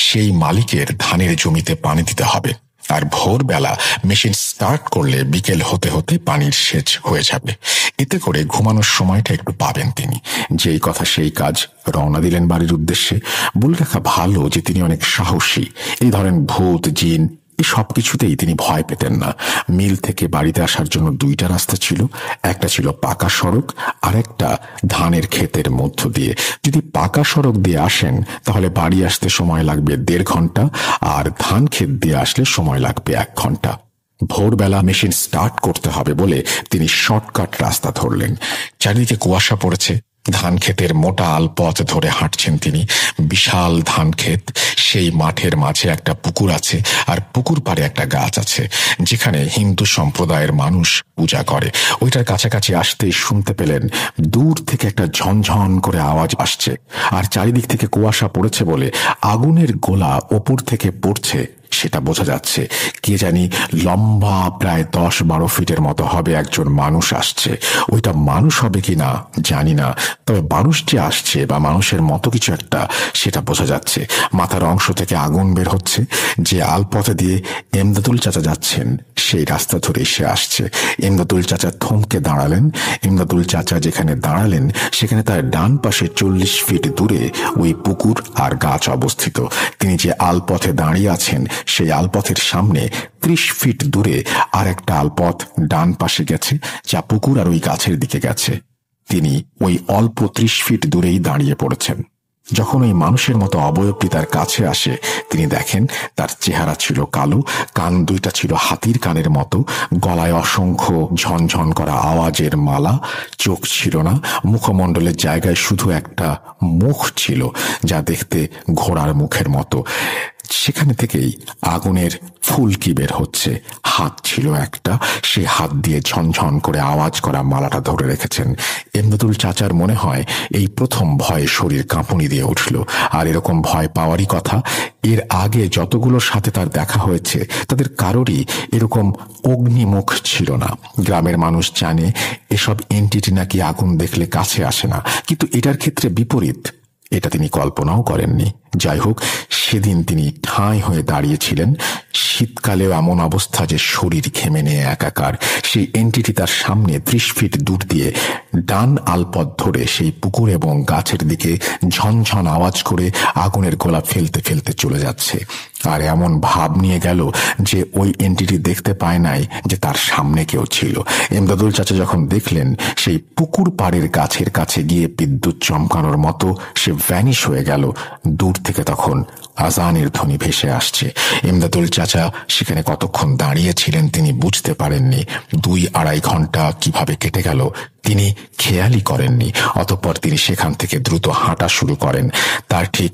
সেই মালিকের ধানের জমিতে পানি দিতে হবে। আর ভোরবেলা মেশিন স্টার্ট করলে বিকেল হতে হতে পানির সেচ হয়ে যাবে। এতে করে ঘুমানোর সময়টা একটু পাবেন তিনি। যেই কথা সেই কাজ, রওনা দিলেন বাড়ির উদ্দেশ্যে। বলে রাখা ভালো যে তিনি অনেক সাহসী। এই ধরেন ভূত, জিন এই সব কিছুতেই তিনি ভয় পেতেন না। মিল থেকে বাড়িতে আসার জন্য 2টা রাস্তা ছিল। একটা ছিল পাকা সড়ক, আর একটা ধানের ক্ষেতের মধ্য দিয়ে। যদি পাকা সড়ক দিয়ে আসেন তাহলে বাড়ি আসতে সময় লাগবে 1.5 ঘন্টা, আর ধান ক্ষেত দিয়ে আসলে সময় লাগবে 1 ঘন্টা। ভোরবেলা মেশিন স্টার্ট করতে হবে বলে তিনি শর্টকাট রাস্তা ধরলেন। চারিদিকে কুয়াশা পড়েছে। ধান ক্ষেতের মোটা আলপথ ধরে হাঁটছেন তিনি। বিশাল ধান ক্ষেত, সেই মাঠের মাঝে একটা পুকুর আছে, আর পুকুর পাড়ে একটা গাছ আছে যেখানে হিন্দু সম্প্রদায়ের মানুষ পূজা করে। ওইটার কাছাকাছি আসতেই শুনতে পেলেন দূর থেকে একটা ঝনঝন করে আওয়াজ আসছে, আর চারিদিক থেকে কুয়াশা পড়েছে বলে আগুনের গোলা ওপর থেকে পড়ছে সেটা বোঝা যাচ্ছে। কে জানি লম্বা প্রায় 10-12 ফিটের মতো হবে একজন মানুষ আসছে। ওইটা মানুষ হবে কিনা জানি না, তবে মানুষ যে আসছে বা মানুষের মতো কিছু একটা সেটা বোঝা যাচ্ছে। মাথার অংশ থেকে আগুন বের হচ্ছে। যে আলপথে দিয়ে এমদাদুল চাচা যাচ্ছেন সেই রাস্তা ধরে সে আসছে। এমদাদুল চাচা থমকে দাঁড়ালেন। এমদাদুল চাচা যেখানে দাঁড়ালেন সেখানে তার ডান পাশে 40 ফিট দূরে ওই পুকুর আর গাছ অবস্থিত। তিনি যে আলপথে দাঁড়িয়ে আছেন সেই আলপথের সামনে 30 ফিট দূরে আর একটা আলপথ ডান পাশে গেছে, যা পুকুর আর ওই গাছের দিকে গেছে। তিনি ওই অল্প 30 ফিট দূরেই দাঁড়িয়ে পড়েছেন। যখন ওই মানুষের মতো অবয়বটি তার কাছে আসে তিনি দেখেন তার চেহারা ছিল কালো, কান 2টা ছিল হাতির কানের মতো, গলায় অসংখ্য ঝনঝন করা আওয়াজের মালা, চোখ ছিল না, মুখমণ্ডলের জায়গায় শুধু একটা মুখ ছিল যা দেখতে ঘোড়ার মুখের মতো। সেখানে থেকেই আগুনের ফুলকি বের হচ্ছে। হাত ছিল একটা, সে হাত দিয়ে ঝনঝন করে আওয়াজ করা মালাটা ধরে রেখেছেন। এমদাদুল চাচার মনে হয় এই প্রথম ভয়ে শরীর কাঁপুনি দিয়ে উঠল। আর এরকম ভয় পাওয়ারই কথা। এর আগে যতগুলোর সাথে তার দেখা হয়েছে তাদের কারোরই এরকম অগ্নিমুখ ছিল না। গ্রামের মানুষ জানে এসব এন্টিটি নাকি আগুন দেখলে কাছে আসে না, কিন্তু এটার ক্ষেত্রে বিপরীত। এটা তিনি কল্পনাও করেননি যাই হোক, সেদিন তিনি ঠাঁই হয়ে দাঁড়িয়েছিলেন। শীতকালেও এমন অবস্থা যে শরীর ঘেমে নিয়ে একাকার। সেই এন্টিটি তার সামনে 30 ফিট দূর দিয়ে ডান আলপথ ধরে সেই পুকুর এবং গাছের দিকে ঝনঝন আওয়াজ করে আগুনের গোলা ফেলতে ফেলতে চলে যাচ্ছে। আর এমন ভাব নিয়ে গেল যে ওই এন্টিটি দেখতে পায় নাই যে তার সামনে কেউ ছিল। এমদাদুল চাচা যখন দেখলেন সেই পুকুর পাড়ের গাছের কাছে গিয়ে বিদ্যুৎ চমকানোর মতো সে ভ্যানিশ হয়ে গেল, দূর থেকে তখন আজানের ধ্বনি ভেসে আসছে। এমদাদুল চাচা সেখানে কতক্ষণ দাঁড়িয়েছিলেন তিনি বুঝতে পারেননি। 2-2.5 ঘন্টা কিভাবে কেটে গেল তিনি খেয়ালই করেননি। অতঃপর তিনি সেখান থেকে দ্রুত হাঁটা শুরু করেন। তার ঠিক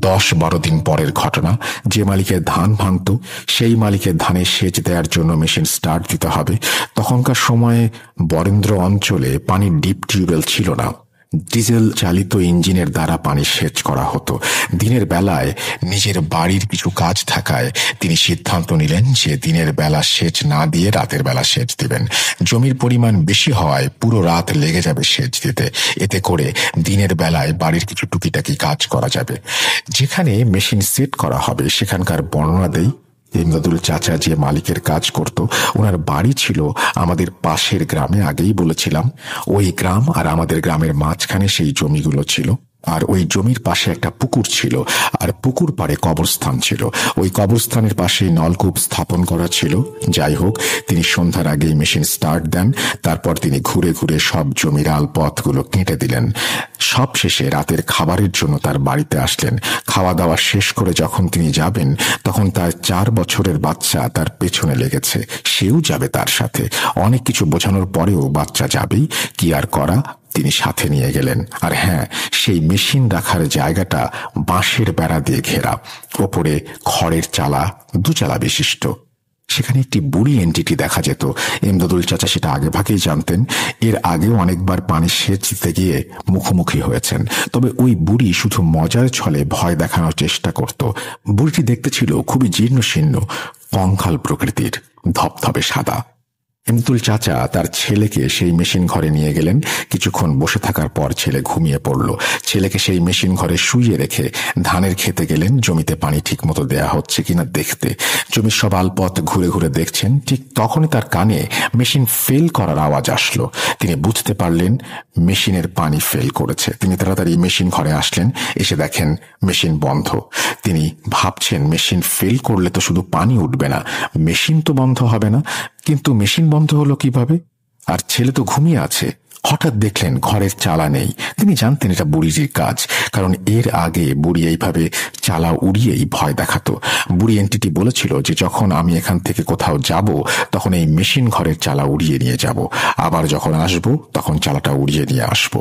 10-12 দিন পরের ঘটনা। যে মালিকের ধান ভাঙত সেই মালিকের ধানে সেচ দেওয়ার জন্য মেশিন স্টার্ট দিতে হবে। তখনকার সময়ে বরেন্দ্র অঞ্চলে পানির ডিপ টিউবওয়েল ছিল না, ডিজেল চালিত ইঞ্জিনের দ্বারা পানি সেচ করা হতো। দিনের বেলায় নিজের বাড়ির কিছু কাজ থাকায় তিনি সিদ্ধান্ত নিলেন যে দিনের বেলা সেচ না দিয়ে রাতের বেলা সেচ দিবেন। জমির পরিমাণ বেশি হওয়ায় পুরো রাত লেগে যাবে সেচ দিতে। এতে করে দিনের বেলায় বাড়ির কিছু টুকিটাকি কাজ করা যাবে। যেখানে মেশিন সেট করা হবে সেখানকার বর্ণনা দেই। এমদাদুল চাচা যে মালিকের কাজ করত ওনার বাড়ি ছিল আমাদের পাশের গ্রামে। আগেই বলেছিলাম ওই গ্রাম আর আমাদের গ্রামের মাঝখানে সেই জমিগুলো ছিল। আর ওই জমির পাশে একটা পুকুর ছিল, আর পুকুর পাড়ে কবরস্থান ছিল। ওই কবরস্থানের পাশে নলকূপ স্থাপন করা ছিল। যাই হোক, তিনি সন্ধ্যার আগেই মেশিন স্টার্ট দেন। তারপর তিনি ঘুরে ঘুরে সব জমির আলপথগুলো কেটে দিলেন। সব শেষে রাতের খাবারের জন্য তার বাড়িতে আসলেন। খাওয়া দাওয়া শেষ করে যখন তিনি যাবেন তখন তার 4 বছরের বাচ্চা তার পেছনে লেগেছে, সেও যাবে তার সাথে। অনেক কিছু বোঝানোর পরেও বাচ্চা যাবেই, কি আর করা, তিনি সাথে নিয়ে গেলেন। আর হ্যাঁ, সেই মেশিন রাখার জায়গাটা বাঁশের বেড়া দিয়ে ঘেরা, ওপরে খড়ের চালা, 2 চালা বিশিষ্ট। সেখানে একটি বুড়ি এন্টিটি দেখা যেত। এমদাদুল চাচা সেটা আগে ভাগেই জানতেন। এর আগেও অনেকবার পানি সেচ দিতে গিয়ে মুখোমুখি হয়েছেন। তবে ওই বুড়ি শুধু মজার ছলে ভয় দেখানোর চেষ্টা করত। বুড়িটি দেখতে ছিল খুবই জীর্ণ শীর্ণ, কঙ্কাল প্রকৃতির, ধপধপে সাদা। এমদাদুল চাচা তার ছেলেকে সেই মেশিন ঘরে নিয়ে গেলেন। কিছুক্ষণ বসে থাকার পর ছেলে ঘুমিয়ে পড়ল। ছেলেকে সেই মেশিন ঘরে শুইয়ে রেখে ধানের খেতে গেলেন জমিতে পানি ঠিক মতো দেয়া হচ্ছে কিনা দেখতে। জমির সব আলপথ ঘুরে ঘুরে দেখছেন। ঠিক তখনই তার কানে মেশিন ফেল করার আওয়াজ আসলো। তিনি বুঝতে পারলেন মেশিনের পানি ফেল করেছে। তিনি তাড়াতাড়ি মেশিন ঘরে আসলেন। এসে দেখেন মেশিন বন্ধ। তিনি ভাবছেন মেশিন ফেল করলে তো শুধু পানি উঠবে না, মেশিন তো বন্ধ হবে না। কিন্তু মেশিন বন্ধ হলো কিভাবে? আর ছেলে তো ঘুমিয়ে আছে। হঠাৎ দেখলেন ঘরের চালা নেই। তিনি জানতেন এটা বুড়ির কাজ, কারণ এর আগে বুড়ি এইভাবে চালা উড়িয়েই ভয় দেখাতো। বুড়ি এন্টিটি বলেছিল যে যখন আমি এখান থেকে কোথাও যাব তখন এই মেশিন ঘরের চালা উড়িয়ে নিয়ে যাব, আবার যখন আসব তখন চালাটা উড়িয়ে নিয়ে আসব।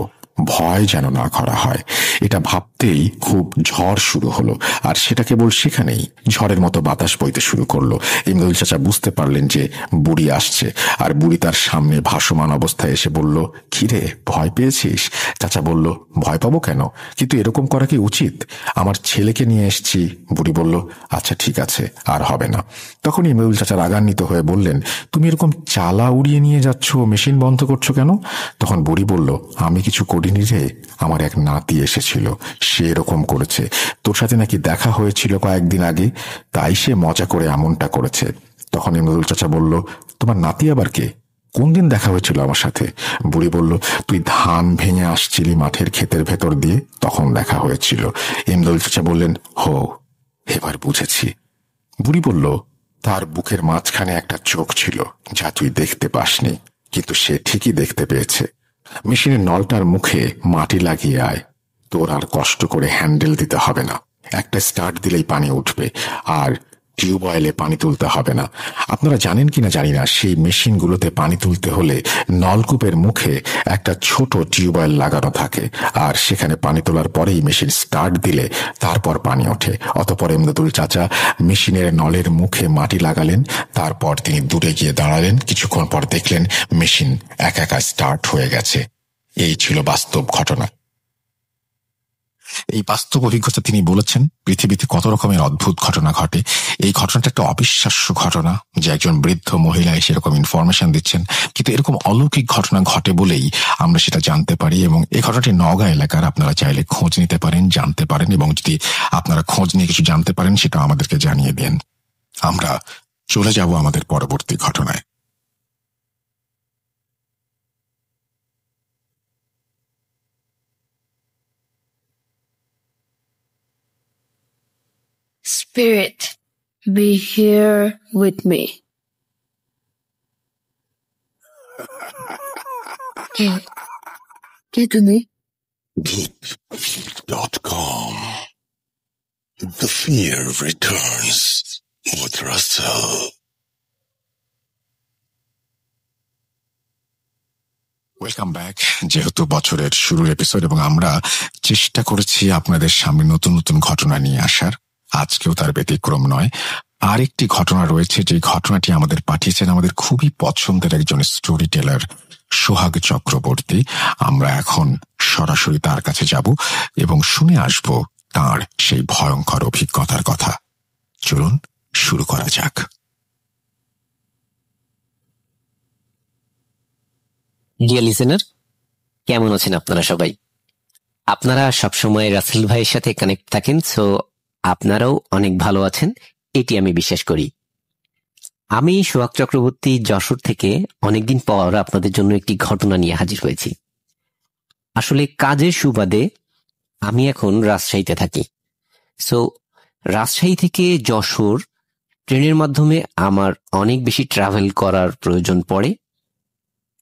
ভয় যেন না করা হয়। এটা ভাবতেই খুব ঝড় শুরু হলো। আর সেটা কেবল সেখানেই ঝড়ের মতো বাতাস বইতে শুরু করলো। ইমদাদুল চাচা বুঝতে পারলেন যে বুড়ি আসছে। আর বুড়ি তার সামনে ভাসমান অবস্থায় এসে বলল, কিরে, ভয় পেয়েছিস? চাচা বলল, ভয় পাবো কেন, কিন্তু এরকম করা কি উচিত? আমার ছেলেকে নিয়ে এসছি। বুড়ি বলল, আচ্ছা ঠিক আছে, আর হবে না। তখন ইমদাদুল চাচা রাগান্বিত হয়ে বললেন, তুমি এরকম চালা উড়িয়ে নিয়ে যাচ্ছ, মেশিন বন্ধ করছো কেন? তখন বুড়ি বলল, আমি কিছু করিনি রে, আমার এক নাতি এসেছিল, সে এরকম করেছে। তোর সাথে নাকি দেখা হয়েছিল কয়েকদিন আগে, তাই সে মজা করে এমনটা করেছে। তখন ইমদাদুল চাচা বলল, তোমার নাতি আবার কে? কোন দিন দেখা হয়েছিল আমার সাথে? বুড়ি বলল, তুই ধান ভেঙে আসছিলি মাঠের ক্ষেতের ভেতর দিয়ে, তখন দেখা হয়েছিল। ইমদাদুল চাচা বললেন, হো, এবার বুঝেছি। বুড়ি বলল, তার বুকের মাঝখানে একটা চোখ ছিল যা তুই দেখতে পাসনি, কিন্তু সে ঠিকই দেখতে পেয়েছে। মেশিনের নলটার মুখে মাটি লাগিয়ে আয়, তোর আর কষ্ট করে হ্যান্ডেল দিতে হবে না, একটা স্টার্ট দিলেই পানি উঠবে, আর টিউবওয়েলে পানি তুলতে হবে না। আপনারা জানেন কিনা জানি না, সেই মেশিনগুলোতে পানি তুলতে হলে নলকূপের মুখে একটা ছোট টিউবওয়েল লাগানো থাকে, আর সেখানে পানি তোলার পরেই মেশিন স্টার্ট দিলে তারপর পানি ওঠে। অতঃপর ইমদাদুল চাচা মেশিনের নলের মুখে মাটি লাগালেন। তারপর তিনি দূরে গিয়ে দাঁড়ালেন। কিছুক্ষণ পর দেখলেন মেশিন একা একা স্টার্ট হয়ে গেছে। এই ছিল বাস্তব ঘটনা। এই বাস্তব অভিজ্ঞতা তিনি বলেছেন পৃথিবীতে কত রকমের অদ্ভুত ঘটনা ঘটে। এই ঘটনাটা একটা অবিশ্বাস্য ঘটনা যে একজন বৃদ্ধ মহিলা সেরকম ইনফরমেশন দিচ্ছেন, কিন্তু এরকম অলৌকিক ঘটনা ঘটে বলেই আমরা সেটা জানতে পারি। এবং এই ঘটনাটি নওগাঁ এলাকার, আপনারা চাইলে খোঁজ নিতে পারেন, জানতে পারেন, এবং যদি আপনারা খোঁজ নিয়ে কিছু জানতে পারেন সেটা আমাদেরকে জানিয়ে দেন। আমরা চলে যাব আমাদের পরবর্তী ঘটনায়। Spirit, be here with me. কে তুমি? Geek.com. The fear returns with Russell. Welcome back. যেহেতু বছরের শুরুর এপিসোড এবং আমরা চেষ্টা করেছি আপনাদের সামনে নতুন নতুন ঘটনা নিয়ে আসার, আজকেও তার ব্যতিক্রম নয়। আরেকটি ঘটনা রয়েছে, যে ঘটনাটি আমাদের পাঠিয়েছেন আমাদের খুবই পছন্দের একজন স্টোরি টেলার সোহাগ চক্রবর্তী। আমরা এখন সরাসরি তার কাছে যাব এবং শুনে আসব তার সেই ভয়ঙ্কর অভিজ্ঞতার কথা। চলুন শুরু করা যাক। ডিয়ার লিসেনার, কেমন আছেন আপনারা সবাই? আপনারা সবসময় রাসেল ভাইয়ের সাথে কানেক্ট থাকেন, সো আপনারাও অনেক ভালো আছেন এটি আমি বিশ্বাস করি। আমি সোহাগ চক্রবর্তী যশোর থেকে অনেকদিন পর আপনাদের জন্য একটি ঘটনা নিয়ে হাজির হয়েছি। আসলে কাজের সুবাদে আমি এখন রাজশাহীতে থাকি। সো রাজশাহী থেকে যশোর ট্রেনের মাধ্যমে আমার অনেক বেশি ট্রাভেল করার প্রয়োজন পড়ে।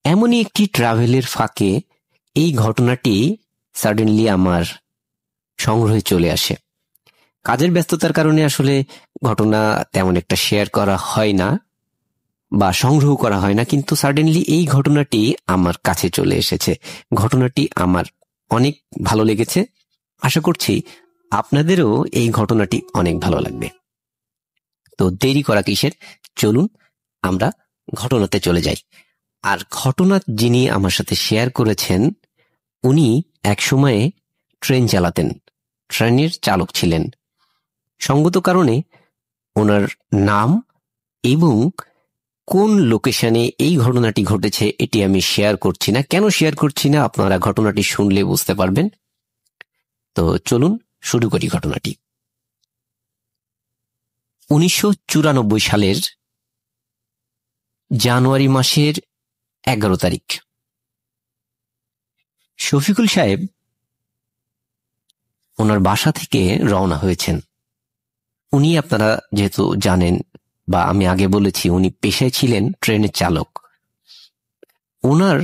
এমনই একটি ট্রাভেলের ফাঁকে এই ঘটনাটি সাডেনলি আমার সংগ্রহে চলে আসে। কাজের ব্যস্ততার কারণে আসলে ঘটনা তেমন একটা শেয়ার করা হয় না বা সংগ্রহ করা হয় না, কিন্তু সাডেনলি এই ঘটনাটি আমার কাছে চলে এসেছে। ঘটনাটি আমার অনেক ভালো লেগেছে। আশা করছি আপনাদেরও এই ঘটনাটি অনেক ভালো লাগবে। তো দেরি করা কিসের, চলুন আমরা ঘটনাতে চলে যাই। আর ঘটনা যিনি আমার সাথে শেয়ার করেছেন উনি এক সময়ে ট্রেন চালাতেন, ট্রেনের চালক ছিলেন। সঙ্গত কারণে ওনার নাম এবং কোন লোকেশনে এই ঘটনাটি ঘটেছে এটি আমি শেয়ার করছি না। কেন শেয়ার করছি না আপনারা ঘটনাটি শুনলে বুঝতে পারবেন। তো চলুন শুরু করি ঘটনাটি। 1994 সালের জানুয়ারি মাসের 11 তারিখ শফিকুল সাহেব ওনার বাসা থেকে রওনা হয়েছেন। উনি, আপনারা যেহেতু জানেন বা আমি আগে বলেছি, উনি পেশায় ছিলেন ট্রেনের চালক। ওনার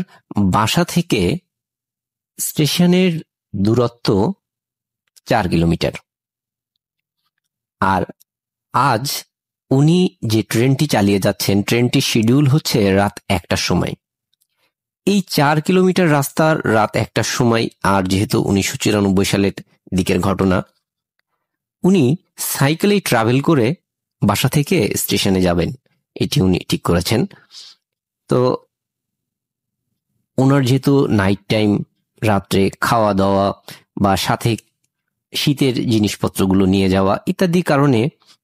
বাসা থেকে স্টেশনের দূরত্ব 4 কিলোমিটার। আর আজ উনি যে ট্রেনটি চালিয়ে যাচ্ছেন, ট্রেনটির শিডিউল হচ্ছে রাত 1টার সময়। এই 4 কিলোমিটার রাস্তা রাত 1টার সময়, আর যেহেতু 1994 সালের দিকের ঘটনা, উনি সাইকেলেই ট্রাভেল করে বাসা থেকে স্টেশনে যাবেন, এটি উনি ঠিক করেছেন। তো ওনার যেহেতু নাইট টাইম, রাত্রে খাওয়া দাওয়া বা সাথে শীতের জিনিসপত্রগুলো নিয়ে যাওয়া ইত্যাদি কারণে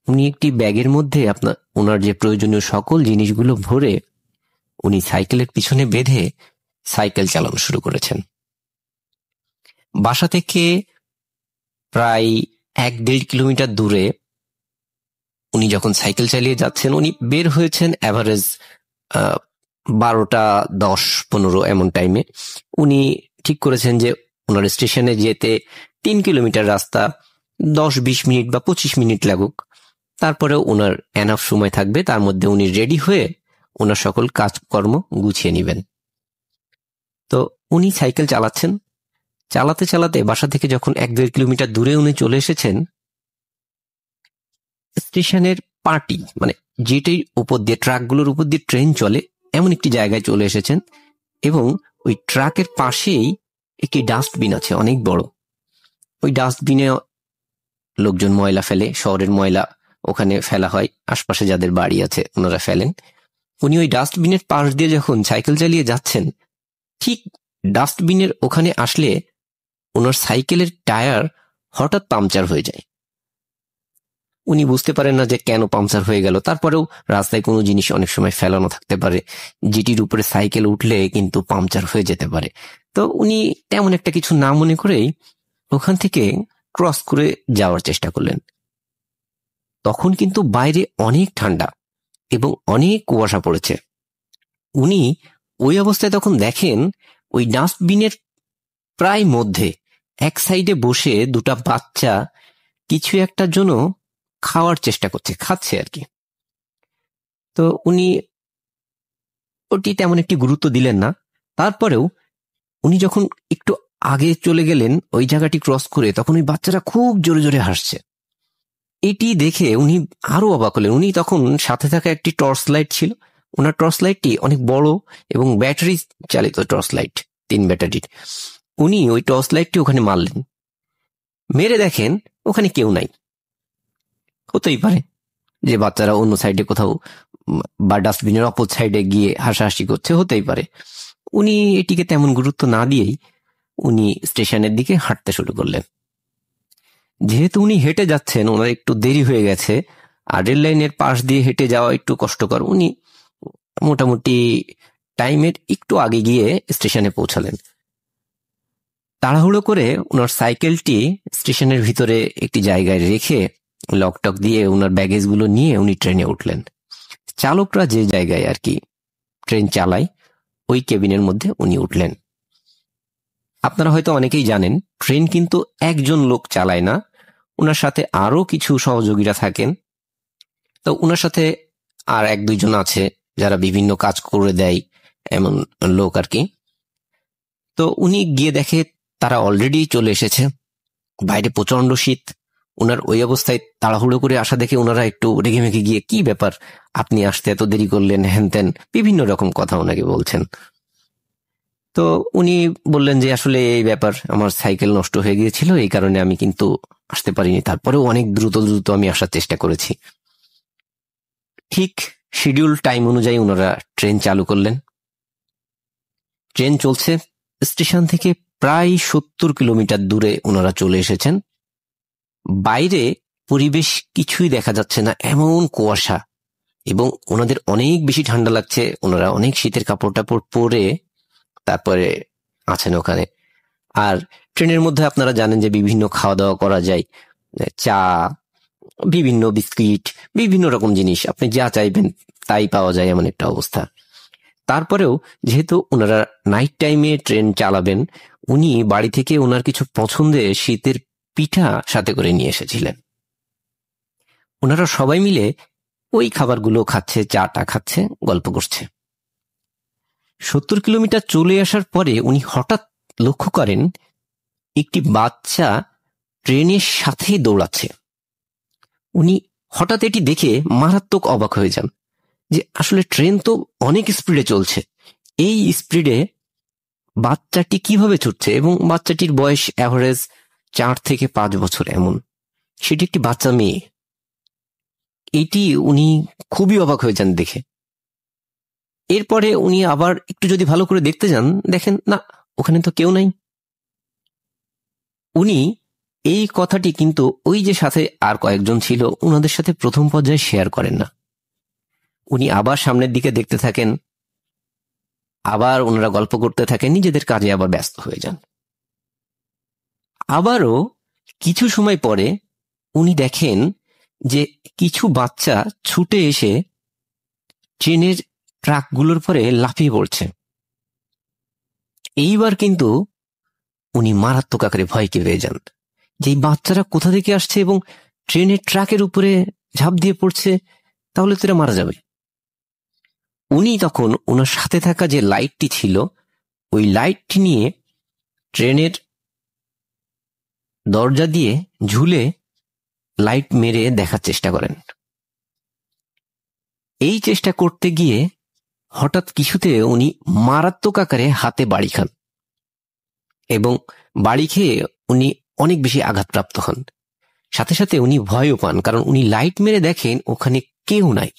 উনি একটি ব্যাগের মধ্যে ওনার যে প্রয়োজনীয় সকল জিনিসগুলো ভরে উনি সাইকেলের পিছনে বেঁধে সাইকেল চালানো শুরু করেছেন। বাসা থেকে প্রায় 1-1.5 কিলোমিটার দূরে উনি যখন সাইকেল চালিয়ে যাচ্ছেন, উনি বের হয়েছেন অ্যাভারেজ 12টা 10-15 এমন টাইমে। উনি ঠিক করেছেন যে ওনার স্টেশনে যেতে 3 কিলোমিটার রাস্তা 10-20 মিনিট বা 25 মিনিট লাগুক, তারপরে ওনার এনাফ সময় থাকবে, তার মধ্যে উনি রেডি হয়ে ওনার সকল কাজকর্ম গুছিয়ে নেবেন। তো উনি সাইকেল চালাচ্ছেন, চালাতে চালাতে বাসা থেকে যখন 1-1.5 কিলোমিটার দূরে উনি চলে এসেছেন, স্টেশনের পার্টি মানে যেটির উপর দিয়ে, ট্রাকগুলোর উপর দিয়ে ট্রেন চলে, এমন একটি জায়গায় চলে এসেছেন। এবং ওই ট্রাকের পাশেই একটি ডাস্টবিন আছে, অনেক বড়। ওই ডাস্টবিনে লোকজন ময়লা ফেলে, শহরের ময়লা ওখানে ফেলা হয়, আশপাশে যাদের বাড়ি আছে ওনারা ফেলেন। উনি ওই ডাস্টবিনের পাশ দিয়ে যখন সাইকেল চালিয়ে যাচ্ছেন, ঠিক ডাস্টবিনের ওখানে আসলে ওনার সাইকেলের টায়ার হঠাৎ পাংচার হয়ে যায়। উনি বুঝতে পারেন না যে কেন পাংচার হয়ে গেল। তারপরেও রাস্তায় কোনো জিনিস অনেক সময় ফেলানো থাকতে পারে, যেটির উপরে সাইকেল উঠলে কিন্তু পাংচার হয়ে যেতে পারে। তো উনি তেমন একটা কিছু না মনে করেই ওখান থেকে ক্রস করে যাওয়ার চেষ্টা করলেন। তখন কিন্তু বাইরে অনেক ঠান্ডা এবং অনেক কুয়াশা পড়েছে। উনি ওই অবস্থায় তখন দেখেন ওই ডাস্টবিনের প্রায় মধ্যে এক সাইডে বসে দুটা বাচ্চা কিছু একটার জন্য খাওয়ার চেষ্টা করছে, খাচ্ছে আর কি। তো উনি ওটি তেমন একটি গুরুত্ব দিলেন না। তারপরেও উনি যখন একটু আগে চলে গেলেন ওই জায়গাটি ক্রস করে, তখন ওই বাচ্চারা খুব জোরে জোরে হাসছে। এটি দেখে উনি আরো অবাক হলেন। উনি তখন সাথে থাকা একটি টর্চ লাইট ছিল, ওনার টর্চ লাইটটি অনেক বড় এবং ব্যাটারি চালিত টর্চ লাইট, 3 ব্যাটারির। উনি ওই টর্চ লাইটটি ওখানে মারলেন, মেরে দেখেন ওখানে কেউ নাই। হতেই পারে যে বাচ্চারা অন্য সাইডে কোথাও বা ডাস্টবিনের অপর সাইডে গিয়ে হাসাহাসি করছে, হতেই পারে। উনি এটিকে তেমন গুরুত্ব না দিয়েই উনি স্টেশনের দিকে হাঁটতে শুরু করলেন। যেহেতু উনি হেঁটে যাচ্ছেন, ওনার একটু দেরি হয়ে গেছে, আর রেল লাইনের পাশ দিয়ে হেঁটে যাওয়া একটু কষ্টকর। উনি মোটামুটি টাইমের একটু আগে গিয়ে স্টেশনে পৌঁছালেন। তাড়াহুড়ো করে ওনার সাইকেলটি স্টেশনের ভিতরে একটি জায়গায় রেখে লকটক দিয়ে ওনার ব্যাগেজগুলো নিয়ে উনি ট্রেনে উঠলেন। চালকরা যে জায়গায় আর কি ট্রেন চালায় ওই কেবিনের মধ্যে উনি উঠলেন। আপনারা হয়তো অনেকেই জানেন, ট্রেন কিন্তু একজন লোক চালায় না, ওনার সাথে আরো কিছু সহযোগীরা থাকেন। তো ওনার সাথে আর 1-2 জন আছে যারা বিভিন্ন কাজ করে দেয়, এমন লোক আর কি। তো উনি গিয়ে দেখে তারা অলরেডি চলে এসেছে। বাইরে প্রচন্ড শীত। ওনার ওই অবস্থায় তাড়াহুড়ো করে আসা দেখে ওনারা একটু রেগে মেগে গিয়ে, কি ব্যাপার, আপনি আসতে এত দেরি করলেন, হ্যান ত্যান বিভিন্ন রকম কথা ওনাকে বলছেন। তো উনি বললেন যে আসলে এই ব্যাপার, আমার সাইকেল নষ্ট হয়ে গিয়েছিল, এই কারণে আমি কিন্তু আসতে পারিনি। তারপরেও অনেক দ্রুত দ্রুত আমি আসার চেষ্টা করেছি। ঠিক শিডিউল টাইম অনুযায়ী ওনারা ট্রেন চালু করলেন। ট্রেন চলছে। স্টেশন থেকে প্রায় 70 কিলোমিটার দূরে ওনারা চলে এসেছেন। বাইরে পরিবেশ কিছুই দেখা যাচ্ছে না, এমন কুয়াশা, এবং ওনাদের অনেক বেশি ঠান্ডা লাগছে। ওনারা অনেক শীতের কাপড় টাপড় পরে তারপরে আছেন ওখানে। আর ট্রেনের মধ্যে আপনারা জানেন যে বিভিন্ন খাওয়া দাওয়া করা যায়, চা, বিভিন্ন বিস্কিট, বিভিন্ন রকম জিনিস, আপনি যা চাইবেন তাই পাওয়া যায়, এমন একটা অবস্থা। তারপরেও যেহেতু ওনারা নাইট টাইমে ট্রেন চালাবেন, উনি বাড়ি থেকে ওনার কিছু পছন্দের শীতের পিঠা সাথে করে নিয়ে এসেছিলেন। ওনারা সবাই মিলে ওই খাবারগুলো খাচ্ছে, চাটা খাচ্ছে, গল্প করছে। 70 কিলোমিটার চলে আসার পরে উনি হঠাৎ লক্ষ্য করেন একটি বাচ্চা ট্রেনের সাথে দৌড়াচ্ছে। উনি হঠাৎ এটি দেখে মারাত্মক অবাক হয়ে যান যে আসলে ট্রেন তো অনেক স্পিডে চলছে, এই স্পিডে বাচ্চাটি কিভাবে ছুটছে, এবং বাচ্চাটির বয়স অ্যাভারেজ 4 থেকে 5 বছর এমন, সেটি একটি বাচ্চা মেয়ে। এটি উনি খুবই অবাক হয়ে যান দেখে। এরপরে উনি আবার একটু যদি ভালো করে দেখতে যান, দেখেন না, ওখানে তো কেউ নাই। উনি এই কথাটি কিন্তু ওই যে সাথে আর কয়েকজন ছিল ওনাদের সাথে প্রথম পর্যায়ে শেয়ার করেন না। উনি আবার সামনের দিকে দেখতে থাকেন, আবার ওনারা গল্প করতে থাকেন, নিজেদের কাজে আবার ব্যস্ত হয়ে যান। আবারও কিছু সময় পরে উনি দেখেন যে কিছু বাচ্চা ছুটে এসে ট্রেনের ট্রাকগুলোর পরে লাফিয়ে পড়ছে। এইবার কিন্তু উনি মারাত্মক আকারে ভয়কে পেয়ে যান যে এই বাচ্চারা কোথা থেকে আসছে এবং ট্রেনের ট্রাকের উপরে ঝাঁপ দিয়ে পড়ছে, তাহলে তো এরা মারা যাবে। উনি তখন ওনার সাথে থাকা যে লাইটটি ছিল ওই লাইটটি নিয়ে ট্রেনের দরজা দিয়ে ঝুলে লাইট মেরে দেখার চেষ্টা করেন। এই চেষ্টা করতে গিয়ে হঠাৎ কিছুতে উনি মারাত্মক আকারে হাতে বাড়ি খান, এবং বাড়ি খেয়ে উনি অনেক বেশি আঘাতপ্রাপ্ত হন। সাথে সাথে উনি ভয়ও পান, কারণ উনি লাইট মেরে দেখেন ওখানে কেউ নাই।